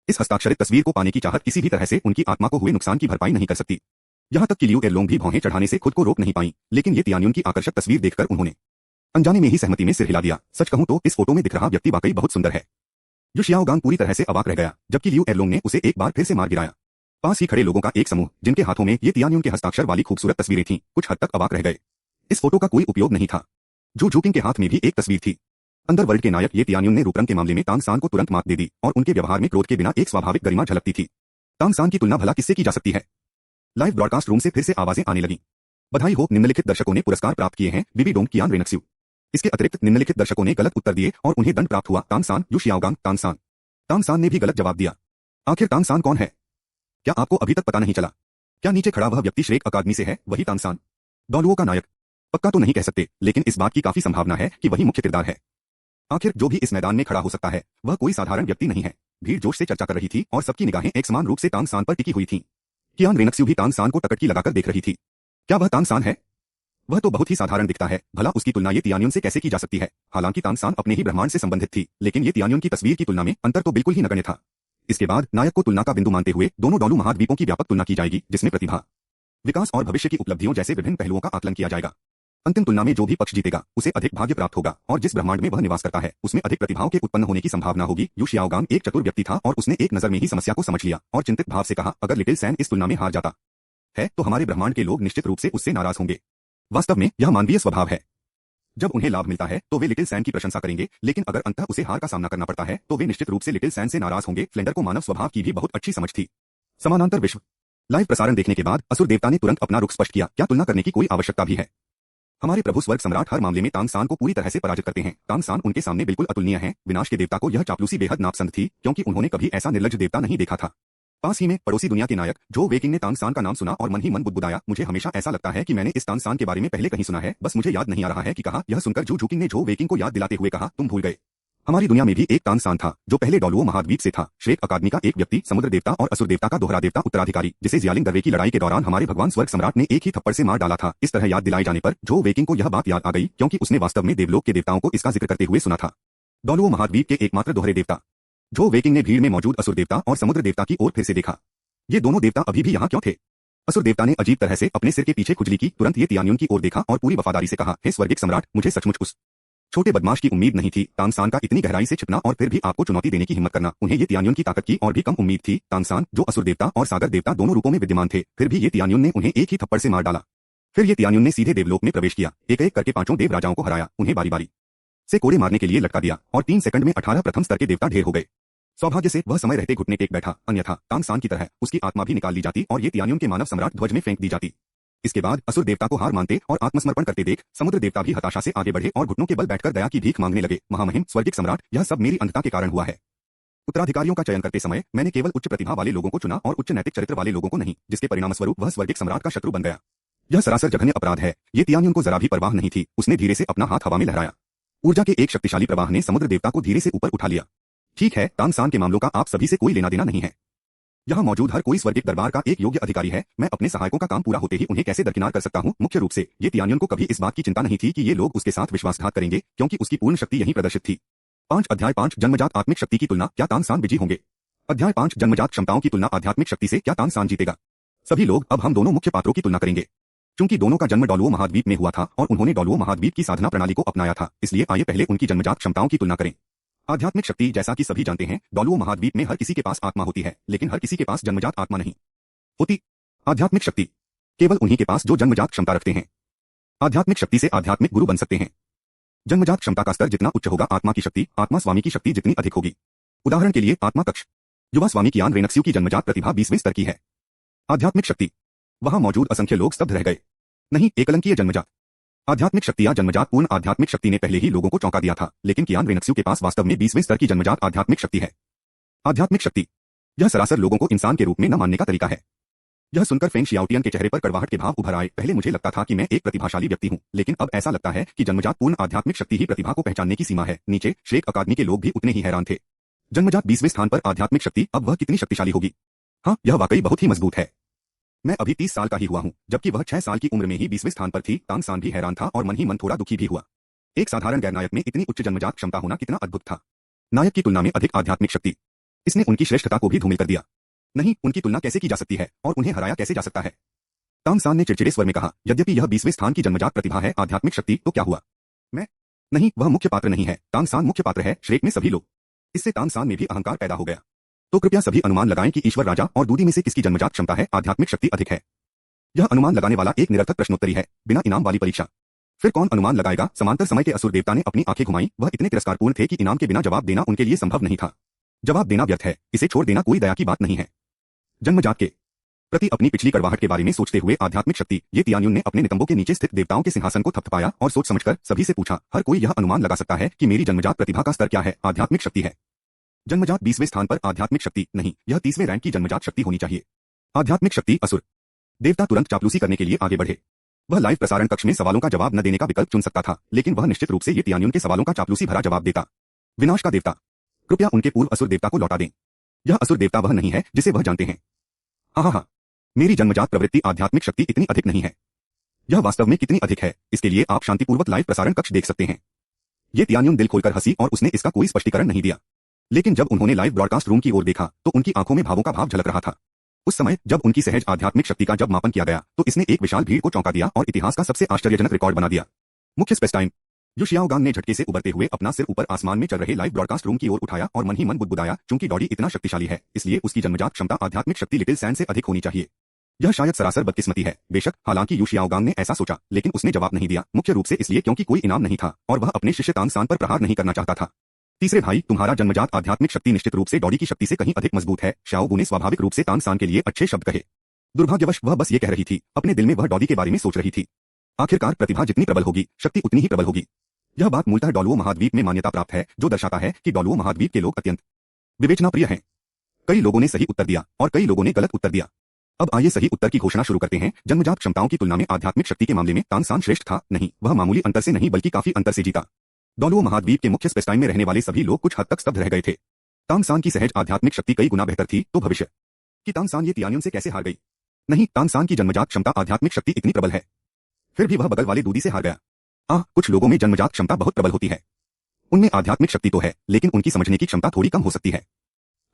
Speaker 1: इस हस्ताक्षरित तस्वीर को पाने की चाहत किसी भी तरह से उनकी आत्मा को हुए नुकसान की भरपाई नहीं कर सकती। यहां तक कि लियू एरलोंग भी भौहें चढ़ाने से खुद को रोक नहीं पाई, लेकिन ये तियान्युन की आकर्षक तस्वीर देखकर उन्होंने अनजाने में ही सहमति में सिर हिला दिया। सच कहूं तो इस फोटो में दिख रहा व्यक्ति वाकई बहुत सुंदर है। यू शियाओगांग पूरी तरह से अवाक रह गया, जबकि लियू एरलोंग ने उसे एक बार फिर से मार गिराया। पास ही खड़े लोगों का एक समूह, जिनके हाथों में ये तियान्युन के हस्ताक्षर वाली खूबसूरत तस्वीरें थीं, कुछ हद तक अवाक रह गए। इस फोटो का कोई उपयोग नहीं था। जू झुकिंग के हाथ में भी एक तस्वीर थी। अंडरवर्ल्ड के नायक ये तियान्युन ने रूपरंग के मामले में तानसान को तुरंत मात दे दी और उनके व्यवहार में क्रोध के बिना एक स्वाभाविक गरिमा झलकती थी। तानसान की तुलना भला किससे की जा सकती है? लाइव ब्रॉडकास्ट रूम से फिर से आवाजें आने लगीं। बधाई हो, निम्नलिखित दर्शकों ने पुरस्कार प्राप्त किए हैं। विवी डोंग, कियान रेनक्स्यू। इसके अतिरिक्त निम्नलिखित दर्शकों ने गलत उत्तर दिए और उन्हें दंड प्राप्त हुआ। तानसान, यू शियाओगांग, तानसान। तानसान ने भी गलत जवाब दिया। आखिर तानसान कौन है? क्या आपको अभी तक पता नहीं चला? क्या नीचे खड़ा वह व्यक्ति श्रेक अकादमी से है, वही तानसान? डॉलुओ का नायक? पक्का तो नहीं कह सकते, लेकिन इस बात की काफी संभावना है कि वही मुख्य किरदार है। आखिर जो भी इस मैदान में खड़ा हो सकता है, वह कोई साधारण व्यक्ति नहीं है। भीड़ जोश से चर्चा कर रही थी और सबकी निगाहें एक समान रूप से तानसान पर टिकी हुई थीं। कियान रेनक्स्यू भी तानसान को टकटकी लगाकर देख रही थी। क्या वह तानसान है? वह तो बहुत ही साधारण दिखता है, भला उसकी तुलना ये तियान्युन से कैसे की जा सकती है? हालांकि तानसान अपने ही ब्रह्मांड से संबंधित थी, लेकिन ये तियान्युन की तस्वीर की तुलना में अंतर तो बिल्कुल ही नगण्य था। इसके बाद नायक को तुलना का बिंदु मानते हुए दोनों डॉलू महाद्वीपों की व्यापक तुलना की जाएगी, जिसमें प्रतिभा, विकास और भविष्य की उपलब्धियों जैसे विभिन्न पहलुओं का आकलन किया जाएगा। अंतिम तुलना में जो भी पक्ष जीतेगा उसे अधिक भाग्य प्राप्त होगा और जिस ब्रह्मांड में वह निवास करता है उसमें अधिक प्रतिभाओं के उत्पन्न होने की संभावना होगी। यू शियाओगांग एक चतुर व्यक्ति था और उसने एक नजर में ही समस्या को समझ लिया और चिंतित भाव से कहा, अगर लिटिल सैन इस तुलना में हार जाता है तो हमारे ब्रह्मांड के लोग निश्चित रूप से उससे नाराज होंगे। वास्तव में यह मानवीय स्वभाव है। जब उन्हें लाभ मिलता है तो वे लिटिल सैन की प्रशंसा करेंगे, लेकिन अगर अंततः उसे हार का सामना करना पड़ता है तो वे निश्चित रूप से लिटिल सैन से नाराज होंगे। फ्लेंडर को मानव स्वभाव की भी बहुत अच्छी समझ थी। समानांतर विश्व। लाइव प्रसारण देखने के बाद असुर देवता ने तुरंत अपना रुख स्पष्ट किया। क्या तुलना करने की कोई आवश्यकता भी है? हमारे प्रभु स्वर्ग सम्राट हर मामले में तानसान को पूरी तरह से पराजित करते हैं। तानसान उनके सामने बिल्कुल अतुलनीय है। विनाश के देवता को यह चापलूसी बेहद नापसंद थी, क्योंकि उन्होंने कभी ऐसा निर्लज्ज देवता नहीं देखा था। पास ही में पड़ोसी दुनिया के नायक जो वेकिंग ने तानसान का नाम सुना और मन ही मन बुदबुदाया। मुझे हमेशा ऐसा लगता है कि मैंने इस तानसान के बारे में पहले कहीं सुना है, बस मुझे याद नहीं आ रहा है कि कहा। यह सुनकर जू झुकिंग ने जो वेकिंग को याद दिलाते हुए कहा, तुम भूल गए। हमारी दुनिया में भी एक तानसान था जो पहले डॉलुओ महाद्वीप से था। श्रेक अकादमी का एक व्यक्ति, समुद्र देवता और असुर देवता का दोहरा देवता उत्तराधिकारी, जिसे जियालिंग दरवे की लड़ाई के दौरान हमारे भगवान स्वर्ग सम्राट ने एक ही थप्पड़ से मार डाला था। इस तरह याद दिलाए जाने पर जो वेकिंग को यह बात याद आ गई, क्योंकि उसने वास्तव में देवलोक के देवताओं को इसका जिक्र करते हुए सुना था। डॉलुओ महाद्वीप के एकमात्र दोहरे देवता जो वेकिंग ने भीड़ में मौजूद असुर देवता और समुद्र देवता की ओर फिर से देखा। ये दोनों देवता अभी भी यहाँ क्यों थे? असुर देवता ने अजीब तरह से अपने सिर के पीछे खुजली की। तुरंत ये तियान्युन की ओर देखा और पूरी वफादारी से कहा, हे स्वर्गिक सम्राट, मुझे सचमुच उस छोटे बदमाश की उम्मीद नहीं थी। तानसान का इतनी गहराई से छिपना और फिर भी आपको चुनौती देने की हिम्मत करना। उन्हें ये तियान्युन की ताकत की और भी कम उम्मीद थी। तानसान जो असुर देवता और सागर देवता दोनों रूपों में विद्यमान थे, फिर भी ये तियान्युन ने उन्हें एक ही थप्पड़ से मार डाला। फिर ये तियान्युन ने सीधे देवलोक में प्रवेश किया, एक एक करके 5 देव राजाओं को हराया, उन्हें बारी बारी से कोड़े मारने के लिए लटका दिया और 3 सेकंड में 18 प्रथम स्तर के देवता ढेर हो गए। सौभाग्य से वह समय रहते घुटने टेक बैठा, अन्यथा तानसान की तरह उसकी आत्मा भी निकाल ली जाती और ये तियान्युन के मानव सम्राट ध्वज में फेंक दी जाती। इसके बाद असुर देवता को हार मानते और आत्मसमर्पण करते देख समुद्र देवता भी हताशा से आगे बढ़े और घुटनों के बल बैठकर दया की भीख मांगने लगे। महामहिम स्वर्गिक सम्राट, यह सब मेरी अंधता के कारण हुआ है। उत्तराधिकारियों का चयन करते समय मैंने केवल उच्च प्रतिभा वाले लोगों को चुना और उच्च नैतिक चरित्र वाले लोगों को नहीं, जिसके परिणामस्वरूप वह स्वर्गिक सम्राट का शत्रु बन गया। यह सरासर जघन्य अपराध है। ये तियान्युन को जरा भी परवाह नहीं थी। उसने धीरे से अपना हाथ हवा में लहराया। ऊर्जा के एक शक्तिशाली प्रवाह ने समुद्र देवता को धीरे से ऊपर उठा लिया। ठीक है, तानसान के मामलों का आप सभी से कोई लेना देना नहीं है। यहाँ मौजूद हर कोई स्वर्गिक दरबार का एक योग्य अधिकारी है। मैं अपने सहायकों का काम पूरा होते ही उन्हें कैसे दरकिनार कर सकता हूँ। मुख्य रूप से ये तियान्युन को कभी इस बात की चिंता नहीं थी कि ये लोग उसके साथ विश्वासघात करेंगे, क्योंकि उसकी पूर्ण शक्ति यहीं प्रदर्शित थी। 5 अध्याय 5 जन्मजात आत्मिक शक्ति की तुलना, क्या तानसान विजयी होंगे? अध्याय 5 जन्मजात क्षमताओं की तुलना आध्यात्मिक शक्ति से, क्या तानसान जीतेगा? सभी लोग, अब हम दोनों मुख्य पात्रों की तुलना करेंगे। चूंकि दोनों का जन्म डोलुओ महाद्वीप में हुआ था और उन्होंने डोलुओ महाद्वीप की साधना प्रणाली को अपनाया था, इसलिए आइए पहले उनकी जन्मजात क्षमताओं की तुलना करें। आध्यात्मिक शक्ति, जैसा कि सभी जानते हैं, डोलुओ महाद्वीप में हर किसी के पास आत्मा होती है, लेकिन हर किसी के पास जन्मजात आत्मा नहीं होती। आध्यात्मिक शक्ति केवल उन्हीं के पास जो जन्मजात क्षमता रखते हैं। आध्यात्मिक शक्ति से आध्यात्मिक गुरु बन सकते हैं। जन्मजात क्षमता का स्तर जितना उच्च होगा, आत्मा की शक्ति, आत्मा स्वामी की शक्ति जितनी अधिक होगी। उदाहरण के लिए आत्मा कक्ष, युवा स्वामी कियान रेनक्स्यू की जन्मजात प्रतिभा 20वें स्तर की है। आध्यात्मिक शक्ति, वहां मौजूद असंख्य लोग स्तब्ध रह गए। नहीं, एकलंकीय जन्मजात आध्यात्मिक शक्ति या जन्मजात पूर्ण आध्यात्मिक शक्ति ने पहले ही लोगों को चौंका दिया था, लेकिन कियान रेनक्स्यू के पास वास्तव में 20वें स्तर की जन्मजात आध्यात्मिक शक्ति है। आध्यात्मिक शक्ति, यह सरासर लोगों को इंसान के रूप में न मानने का तरीका है। यह सुनकर फेंग शियाओटियन के चेहरे पर कड़वाहट के भाव उभर आए। पहले मुझे लगता था कि मैं एक प्रतिभाशाली व्यक्ति हूं, लेकिन अब ऐसा लगता है कि जन्मजात पूर्ण आध्यात्मिक शक्ति ही प्रतिभा को पहचानने की सीमा है। नीचे श्रेक अकादमी के लोग भी उतने ही हैरान थे। जन्मजात 20वें स्थान पर आध्यात्मिक शक्ति, अब वह कितनी शक्तिशाली होगी? हाँ, यह वाकई बहुत ही मजबूत है। मैं अभी 30 साल का ही हुआ हूँ, जबकि वह 6 साल की उम्र में ही 20वें स्थान पर थी। तानसान भी हैरान था और मन ही मन थोड़ा दुखी भी हुआ। एक साधारण गैरनायक में इतनी उच्च जन्मजात क्षमता होना कितना अद्भुत था। नायक की तुलना में अधिक आध्यात्मिक शक्ति, इसने उनकी श्रेष्ठता को भी धूमिल कर दिया। नहीं, उनकी तुलना कैसे की जा सकती है और उन्हें हराया कैसे जा सकता है? तानसान ने चिड़चिड़े स्वर में कहा, यद्यपि यह 20वें स्थान की जन्मजात प्रतिभा है, आध्यात्मिक शक्ति, तो क्या हुआ? मैं नहीं, वह मुख्य पात्र नहीं है। तानसान मुख्य पात्र है, श्रेक में सभी लोग। इससे तानसान में भी अहंकार पैदा हो गया। तो कृपया सभी अनुमान लगाएं कि ईश्वर राजा और दूदी में से किसकी जन्मजात क्षमता है, आध्यात्मिक शक्ति अधिक है। यह अनुमान लगाने वाला एक निरर्थक प्रश्नोत्तरी है, बिना इनाम वाली परीक्षा। फिर कौन अनुमान लगाएगा? समांतर समय के असुर देवता ने अपनी आंखें घुमाई। वह इतने तिरस्कारपूर्ण थे कि इनाम के बिना जवाब देना उनके लिए संभव नहीं था। जवाब देना व्यर्थ है, इसे छोड़ देना कोई दया की बात नहीं है। जन्मजात के प्रति अपनी पिछली कड़वाहट के बारे में सोचते हुए आध्यात्मिक शक्ति, ये तियान्युन ने अपने नितंबों के नीचे स्थित देवताओं के सिंहासन को थपथपाया और सोच समझकर सभी से पूछा, हर कोई यह अनुमान लगा सकता है कि मेरी जन्मजात प्रतिभा का स्तर क्या है? आध्यात्मिक शक्ति है। जन्मजात 20वें स्थान पर आध्यात्मिक शक्ति, नहीं, यह 30वें रैंक की जन्मजात शक्ति होनी चाहिए। आध्यात्मिक शक्ति असुर देवता तुरंत चापलूसी करने के लिए आगे बढ़े। वह लाइव प्रसारण कक्ष में सवालों का जवाब न देने का विकल्प चुन सकता था, लेकिन वह निश्चित रूप से ये तियान्युन के सवालों का चापलूसी भरा जवाब देता। विनाश का देवता, कृपया उनके पूर्व असुर देवता को लौटा दें। यह असुर देवता वह नहीं है जिसे वह जानते हैं। हाँ, मेरी जन्मजात प्रवृत्ति आध्यात्मिक शक्ति इतनी अधिक नहीं है। यह वास्तव में कितनी अधिक है, इसके लिए आप शांतिपूर्वक लाइव प्रसारण कक्ष देख सकते हैं। ये तियान्युन दिल खोलकर हंसी और उसने इसका कोई स्पष्टीकरण नहीं दिया। लेकिन जब उन्होंने लाइव ब्रॉडकास्ट रूम की ओर देखा तो उनकी आंखों में भावों का भाव झलक रहा था। उस समय जब उनकी सहज आध्यात्मिक शक्ति का जब मापन किया गया तो इसने एक विशाल भीड़ को चौंका दिया और इतिहास का सबसे आश्चर्यजनक रिकॉर्ड बना दिया। मुख्य स्पेस टाइम, यू शियाओगांग ने झटके से उबरते हुए अपना सिर ऊपर आसमान में चल रहे लाइव ब्रॉडकास्ट रूम की ओर उठाया और मन ही मन बुदबुदाया, चूंकि डॉडी इतना शक्तिशाली है, इसलिए उसकी जन्मजात क्षमता आध्यात्मिक शक्ति लिटिल सैन से अधिक होनी चाहिए। यह शायद सरासर बदकिस्मती है। बेशक, हालांकि यू शियाओगांग ने ऐसा सोचा, लेकिन उसने जवाब नहीं दिया, मुख्य रूप से इसलिए क्योंकि कोई इनाम नहीं था और वह अपने शिष्य तानसान पर प्रहार नहीं करना चाहता था। तीसरे भाई, तुम्हारा जन्मजात आध्यात्मिक शक्ति निश्चित रूप से डॉडी की शक्ति से कहीं अधिक मजबूत है। शाओबू ने स्वाभाविक रूप से तानसान के लिए अच्छे शब्द कहे। दुर्भाग्यवश वह बस ये कह रही थी, अपने दिल में वह डॉडी के बारे में सोच रही थी। आखिरकार प्रतिभा जितनी प्रबल होगी, शक्ति उतनी ही प्रबल होगी। यह बात मूलतः डोलुओ महाद्वीप में मान्यता प्राप्त है, जो दर्शाता है कि डोलुओ महाद्वीप के लोग अत्यंत विवेचना प्रिय हैं। कई लोगों ने सही उत्तर दिया और कई लोगों ने गलत उत्तर दिया। अब आइए सही उत्तर की घोषणा शुरू करते हैं। जन्मजात क्षमताओं की तुलना में आध्यात्मिक शक्ति के मामले में तानसान श्रेष्ठ था। नहीं, वह मामूली अंतर से नहीं बल्कि काफी अंतर से जीता। डोलुओ महाद्वीप के मुख्य स्पेस टाइम में रहने वाले सभी लोग कुछ हद तक स्तब्ध रह गए थे। तानसान की सहज आध्यात्मिक शक्ति कई गुना बेहतर थी, तो भविष्य कि तानसान ये तियान्युन से कैसे हार गई? नहीं, तानसान की जन्मजात क्षमता आध्यात्मिक शक्ति इतनी प्रबल है, फिर भी वह बगल वाले दूदी से हार गया। कुछ लोगों में जन्मजात क्षमता बहुत प्रबल होती है। उनमें आध्यात्मिक शक्ति तो है, लेकिन उनकी समझने की क्षमता थोड़ी कम हो सकती है।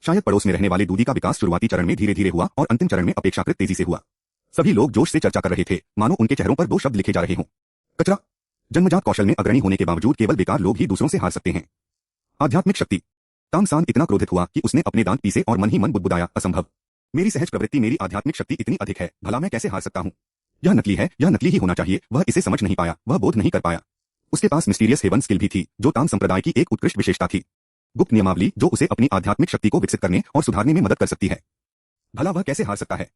Speaker 1: शायद पड़ोस में रहने वाले दूदी का विकास शुरुआती चरण में धीरे धीरे हुआ और अंतिम चरण में अपेक्षाकृत तेजी से हुआ। सभी लोग जोश से चर्चा कर रहे थे, मानो उनके चेहरों पर 2 शब्द लिखे जा रहे हों, कचरा। जन्मजात कौशल में अग्रणी होने के बावजूद केवल बेकार लोग ही दूसरों से हार सकते हैं। आध्यात्मिक शक्ति, तानसान इतना क्रोधित हुआ कि उसने अपने दांत पीसे और मन ही मन बुदबुदाया, असंभव। मेरी सहज प्रवृत्ति, मेरी आध्यात्मिक शक्ति इतनी अधिक है, भला मैं कैसे हार सकता हूँ? यह नकली है, यह नकली ही होना चाहिए। वह इसे समझ नहीं पाया, वह बोध नहीं कर पाया। उसके पास मिस्टीरियस हेवन स्किल भी थी, जो तान संप्रदाय की एक उत्कृष्ट विशेषता थी। गुप्त नियमावली जो उसे अपनी आध्यात्मिक शक्ति को विकसित करने और सुधारने में मदद कर सकती है। भला वह कैसे हार सकता है?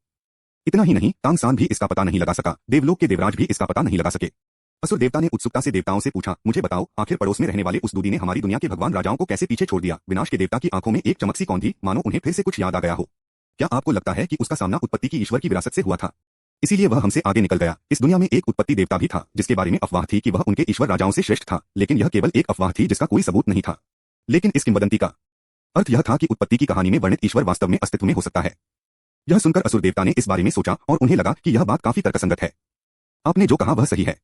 Speaker 1: इतना ही नहीं, तानसान भी इसका पता नहीं लगा सका। देवलोक के देवराज भी इसका पता नहीं लगा सके। असुर देवता ने उत्सुकता से देवताओं से पूछा, मुझे बताओ, आखिर पड़ोस में रहने वाले उस दूदी ने हमारी दुनिया के भगवान राजाओं को कैसे पीछे छोड़ दिया? विनाश के देवता की आंखों में एक चमक सी कौंधी, मानो उन्हें फिर से कुछ याद आ गया हो। क्या आपको लगता है कि उसका सामना उत्पत्ति की ईश्वर की विरासत से हुआ था? इसीलिए वह हमसे आगे निकल गया। इस दुनिया में एक उत्पत्ति देवता भी था जिसके बारे में अफवाह थी कि वह उनके ईश्वर राजाओं से श्रेष्ठ था, लेकिन यह केवल एक अफवाह थी जिसका कोई सबूत नहीं था। लेकिन इस किंवदंती का अर्थ यह था कि उत्पत्ति की कहानी में वर्णित ईश्वर वास्तव में अस्तित्व में हो सकता है। यह सुनकर असुर देवता ने इस बारे में सोचा और उन्हें लगा कि यह बात काफी तर्कसंगत है। आपने जो कहा वह सही है।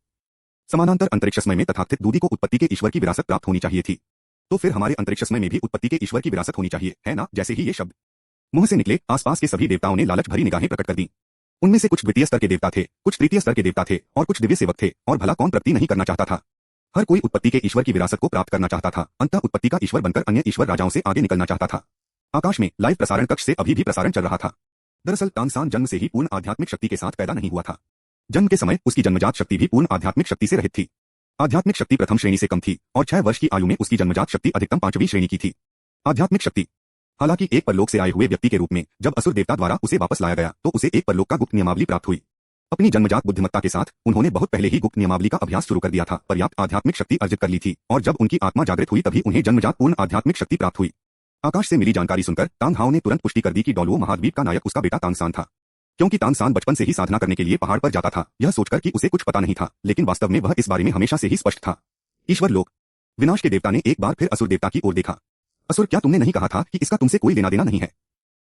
Speaker 1: समानांतर अंतरिक्ष समय में तथाकथित दूदी को उत्पत्ति के ईश्वर की विरासत प्राप्त होनी चाहिए थी, तो फिर हमारे अंतरिक्ष समय में भी उत्पत्ति के ईश्वर की विरासत होनी चाहिए, है ना? जैसे ही ये शब्द मुंह से निकले, आसपास के सभी देवताओं ने लालच भरी निगाहें प्रकट कर दी। उनमें से कुछ द्वितीय स्तर के देवता थे, कुछ तृतीय स्तर के देवता थे और कुछ दिव्य सेवक थे, और भला कौन प्रगति नहीं करना चाहता था? हर कोई उत्पत्ति के ईश्वर की विरासत को प्राप्त करना चाहता था, अंततः उत्पत्ति का ईश्वर बनकर अन्य ईश्वर राजाओं से आगे निकलना चाहता था। आकाश में लाइव प्रसारण कक्ष से अभी भी प्रसारण चल रहा था। दरअसल तानसेन जन्म से ही पूर्ण आध्यात्मिक शक्ति के साथ पैदा नहीं हुआ था। जन्म के समय उसकी जन्मजात शक्ति भी पूर्ण आध्यात्मिक शक्ति से रहित थी। आध्यात्मिक शक्ति प्रथम श्रेणी से कम थी और 6 वर्ष की आयु में उसकी जन्मजात शक्ति अधिकतम 5वीं श्रेणी की थी। आध्यात्मिक शक्ति हालांकि एक परलोक से आए हुए व्यक्ति के रूप में जब असुर देवता द्वारा उसे वापस लाया गया तो उसे एक परलोक का गुप्त नियमावली प्राप्त हुई। अपनी जन्मजात बुद्धिमत्ता के साथ उन्होंने बहुत पहले ही गुप्त नियमावली का अभ्यास शुरू कर दिया था, पर्याप्त आध्यात्मिक शक्ति अर्जित कर ली थी और जब उनकी आत्मा जागृत हुई तभी उन्हें जन्मजात पूर्ण आध्यात्मिक शक्ति प्राप्त हुई। आकाश से मिली जानकारी सुनकर तांग हाओ ने तुरंत पुष्टि कर दी कि डोलुओ महाद्वीप का नायक उसका बेटा तानसेन था, क्योंकि तानसेन बचपन से ही साधना करने के लिए पहाड़ पर जाता था, यह सोचकर कि उसे कुछ पता नहीं था, लेकिन वास्तव में वह इस बारे में हमेशा से ही स्पष्ट था। ईश्वर लोक विनाश के देवता ने एक बार फिर असुर देवता की ओर देखा। असुर, क्या तुमने नहीं कहा था कि इसका तुमसे कोई लेना देना नहीं है?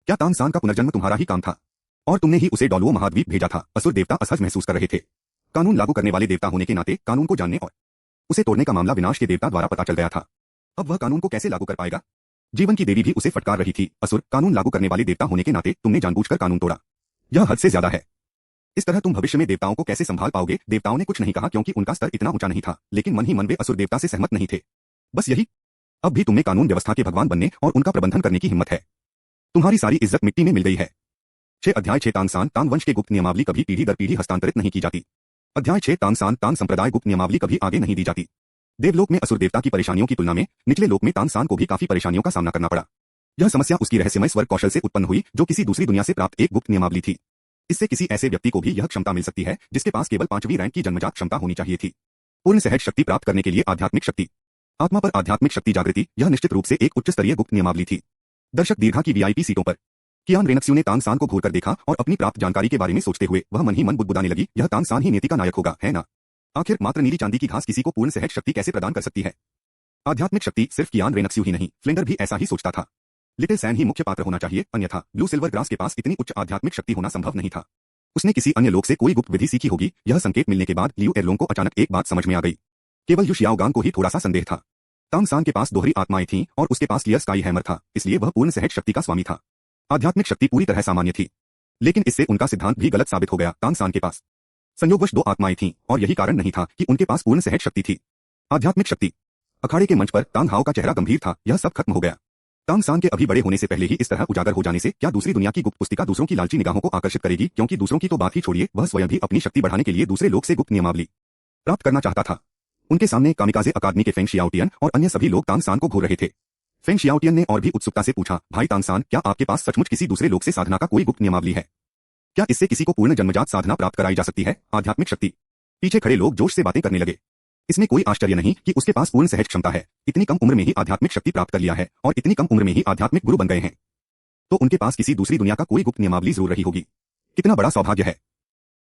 Speaker 1: क्या तानसेन का पुनर्जन्म तुम्हारा ही काम था और तुमने ही उसे डोलुओ महाद्वीप भेजा था? असुर देवता असहज महसूस कर रहे थे। कानून लागू करने वाले देवता होने के नाते कानून को जानने और उसे तोड़ने का मामला विनाश के देवता द्वारा पता चल गया था। अब वह कानून को कैसे लागू कर पाएगा? जीवन की देवी भी उसे फटकार रही थी। असुर, कानून लागू करने वाले देवता होने के नाते तुमने जानबूझकर कानून तोड़ा, यह हद से ज्यादा है। इस तरह तुम भविष्य में देवताओं को कैसे संभाल पाओगे? देवताओं ने कुछ नहीं कहा क्योंकि उनका स्तर इतना ऊंचा नहीं था, लेकिन मन ही मन वे असुर देवता से सहमत नहीं थे। बस यही, अब भी तुम्हें कानून व्यवस्था के भगवान बनने और उनका प्रबंधन करने की हिम्मत है। तुम्हारी सारी इज्जत मिट्टी में मिल गई है। 6 अध्याय 6 तानसेन तांग वंश के गुप्त नियमावली कभी पीढ़ी दर पीढ़ी हस्तांतरित नहीं की जाती। अध्याय 6 तानसेन तांग संप्रदाय गुप्त नियमावली कभी आगे नहीं दी जाती। देवलोक में असुर देवता की परेशानियों की तुलना में निचले लोक में तानसेन को भी काफी परेशानियों का सामना करना पड़ा। यह समस्या उसकी रहस्यमय स्वर्ग कौशल से उत्पन्न हुई जो किसी दूसरी दुनिया से प्राप्त एक गुप्त नियमावली थी। इससे किसी ऐसे व्यक्ति को भी यह क्षमता मिल सकती है जिसके पास केवल 5वीं रैंक की जन्मजात क्षमता होनी चाहिए थी। पूर्ण सहज शक्ति प्राप्त करने के लिए आध्यात्मिक शक्ति, आत्मा पर आध्यात्मिक शक्ति जागृति, यह निश्चित रूप से एक उच्च स्तरीय गुप्त नियमावली थी। दर्शक दीर्घा की वीआईपी सीटों पर कियान रेनक्स्यू ने तानसेन को घूरकर देखा और अपनी प्राप्त जानकारी के बारे में सोचते हुए वह मन ही मन बुदबुदाने लगी, यह तानसेन ही नीति का नायक होगा, है ना? आखिर मात्र नीली चांदी की घास किसी को पूर्ण सहज शक्ति कैसे प्रदान कर सकती है? आध्यात्मिक शक्ति सिर्फ कियान रेनक्स्यू ही नहीं, फ्लिंडर भी ऐसा ही सोचता था। लिटिल सैन ही मुख्य पात्र होना चाहिए, अन्यथा ब्लू सिल्वर ग्रास के पास इतनी उच्च आध्यात्मिक शक्ति होना संभव नहीं था। उसने किसी अन्य लोक से कोई गुप्त विधि सीखी होगी। यह संकेत मिलने के बाद लियू एरलोंग को अचानक एक बात समझ में आ गई। केवल यू शियाओगांग को ही थोड़ा सा संदेह था। तानसेन के पास दोहरी आत्माएं थीं और उसके पास क्लियर स्काई हैमर था, इसलिए वह पूर्ण सहज शक्ति का स्वामी था। आध्यात्मिक शक्ति पूरी तरह सामान्य थी, लेकिन इससे उनका सिद्धांत भी गलत साबित हो गया। तानसेन के पास संयोगवश 2 आत्माएं थीं और यही कारण नहीं था कि उनके पास पूर्ण सहज शक्ति थी। आध्यात्मिक शक्ति। अखाड़े के मंच पर तांग हाओ का चेहरा गंभीर था। यह सब खत्म हो गया। तानसेन के अभी बड़े होने से पहले ही इस तरह उजागर हो जाने से क्या दूसरी दुनिया की गुप्त पुस्तिका दूसरों की लालची निगाहों को आकर्षित करेगी? क्योंकि दूसरों की तो बात ही छोड़िए, वह स्वयं भी अपनी शक्ति बढ़ाने के लिए दूसरे लोक से गुप्त नियमावली प्राप्त करना चाहता था। उनके सामने कामिकाजे अकादमी के फेंग शियाओटियन और अन्य सभी लोग तानसेन को घूर रहे थे। फेंग शियाओटियन ने और भी उत्सुकता से पूछा, भाई तानसेन, क्या आपके पास सचमुच किसी दूसरे लोक से साधना का कोई गुप्त नियमावली है? क्या इससे किसी को पूर्ण जन्मजात साधना प्राप्त कराई जा सकती है? आध्यात्मिक शक्ति। पीछे खड़े लोग जोश से बातें करने लगे। इसमें कोई आश्चर्य नहीं कि उसके पास पूर्ण सहज क्षमता है। इतनी कम उम्र में ही आध्यात्मिक शक्ति प्राप्त कर लिया है और इतनी कम उम्र में ही आध्यात्मिक गुरु बन गए हैं, तो उनके पास किसी दूसरी दुनिया का कोई गुप्त नियमावली जरूर रही होगी। कितना बड़ा सौभाग्य है!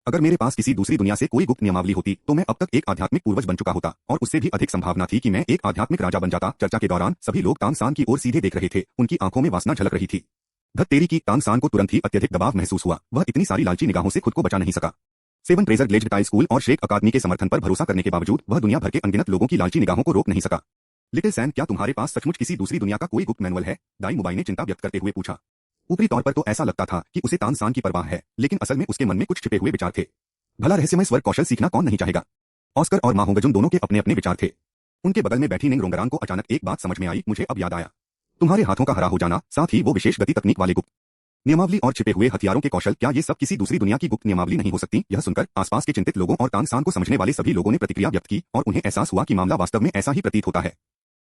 Speaker 1: अगर मेरे पास किसी दूसरी दुनिया से कोई गुप्त नियमावली होती तो मैं अब तक एक आध्यात्मिक पूर्वज बन चुका होता और उससे भी अधिक संभावना थी कि मैं एक आध्यात्मिक राजा बन जाता। चर्चा के दौरान सभी लोग तानसेन की ओर सीधे देख रहे थे। उनकी आंखों में वासना झलक रही थी। धत तेरी की! तानसेन को तुरंत ही अत्यधिक दबाव महसूस हुआ। वह इतनी सारी लालची निगाहों से खुद को बचा नहीं सका। 7 ट्रेजर ग्लेज्ड टाइल स्कूल और श्रेक अकादमी के समर्थन पर भरोसा करने के बावजूद वह दुनिया भर के अनगिनत लोगों की लालची निगाहों को रोक नहीं सका। लिटिल सैन, क्या तुम्हारे पास सचमुच किसी दूसरी दुनिया का कोई गुप्त मैनुअल है? दाई मुबाई ने चिंता व्यक्त करते हुए पूछा। ऊपरी तौर पर तो ऐसा लगता था कि उसे तानसेन की परवाह है, लेकिन असल में उसके मन में कुछ छिपे हुए विचार थे। भला रहस्यमय स्वर्ग कौशल सीखना कौन नहीं चाहेगा? ऑस्कर और मा होंगजुन दोनों के अपने अपने विचार थे। उनके बगल में बैठी निंग रोंगरांग को अचानक एक बात समझ में आई। मुझे अब याद आया, तुम्हारे हाथों का हरा हो जाना, साथ ही वो विशेष गति तकनीक वाले गुप्त नियमावली और छिपे हुए हथियारों के कौशल, क्या ये सब किसी दूसरी दुनिया की गुप्त नियमावली नहीं हो सकती? यह सुनकर आसपास के चिंतित लोगों और तानसेन को समझने वाले सभी लोगों ने प्रतिक्रिया व्यक्त की और उन्हें एहसास हुआ कि मामला वास्तव में ऐसा ही प्रतीत होता है।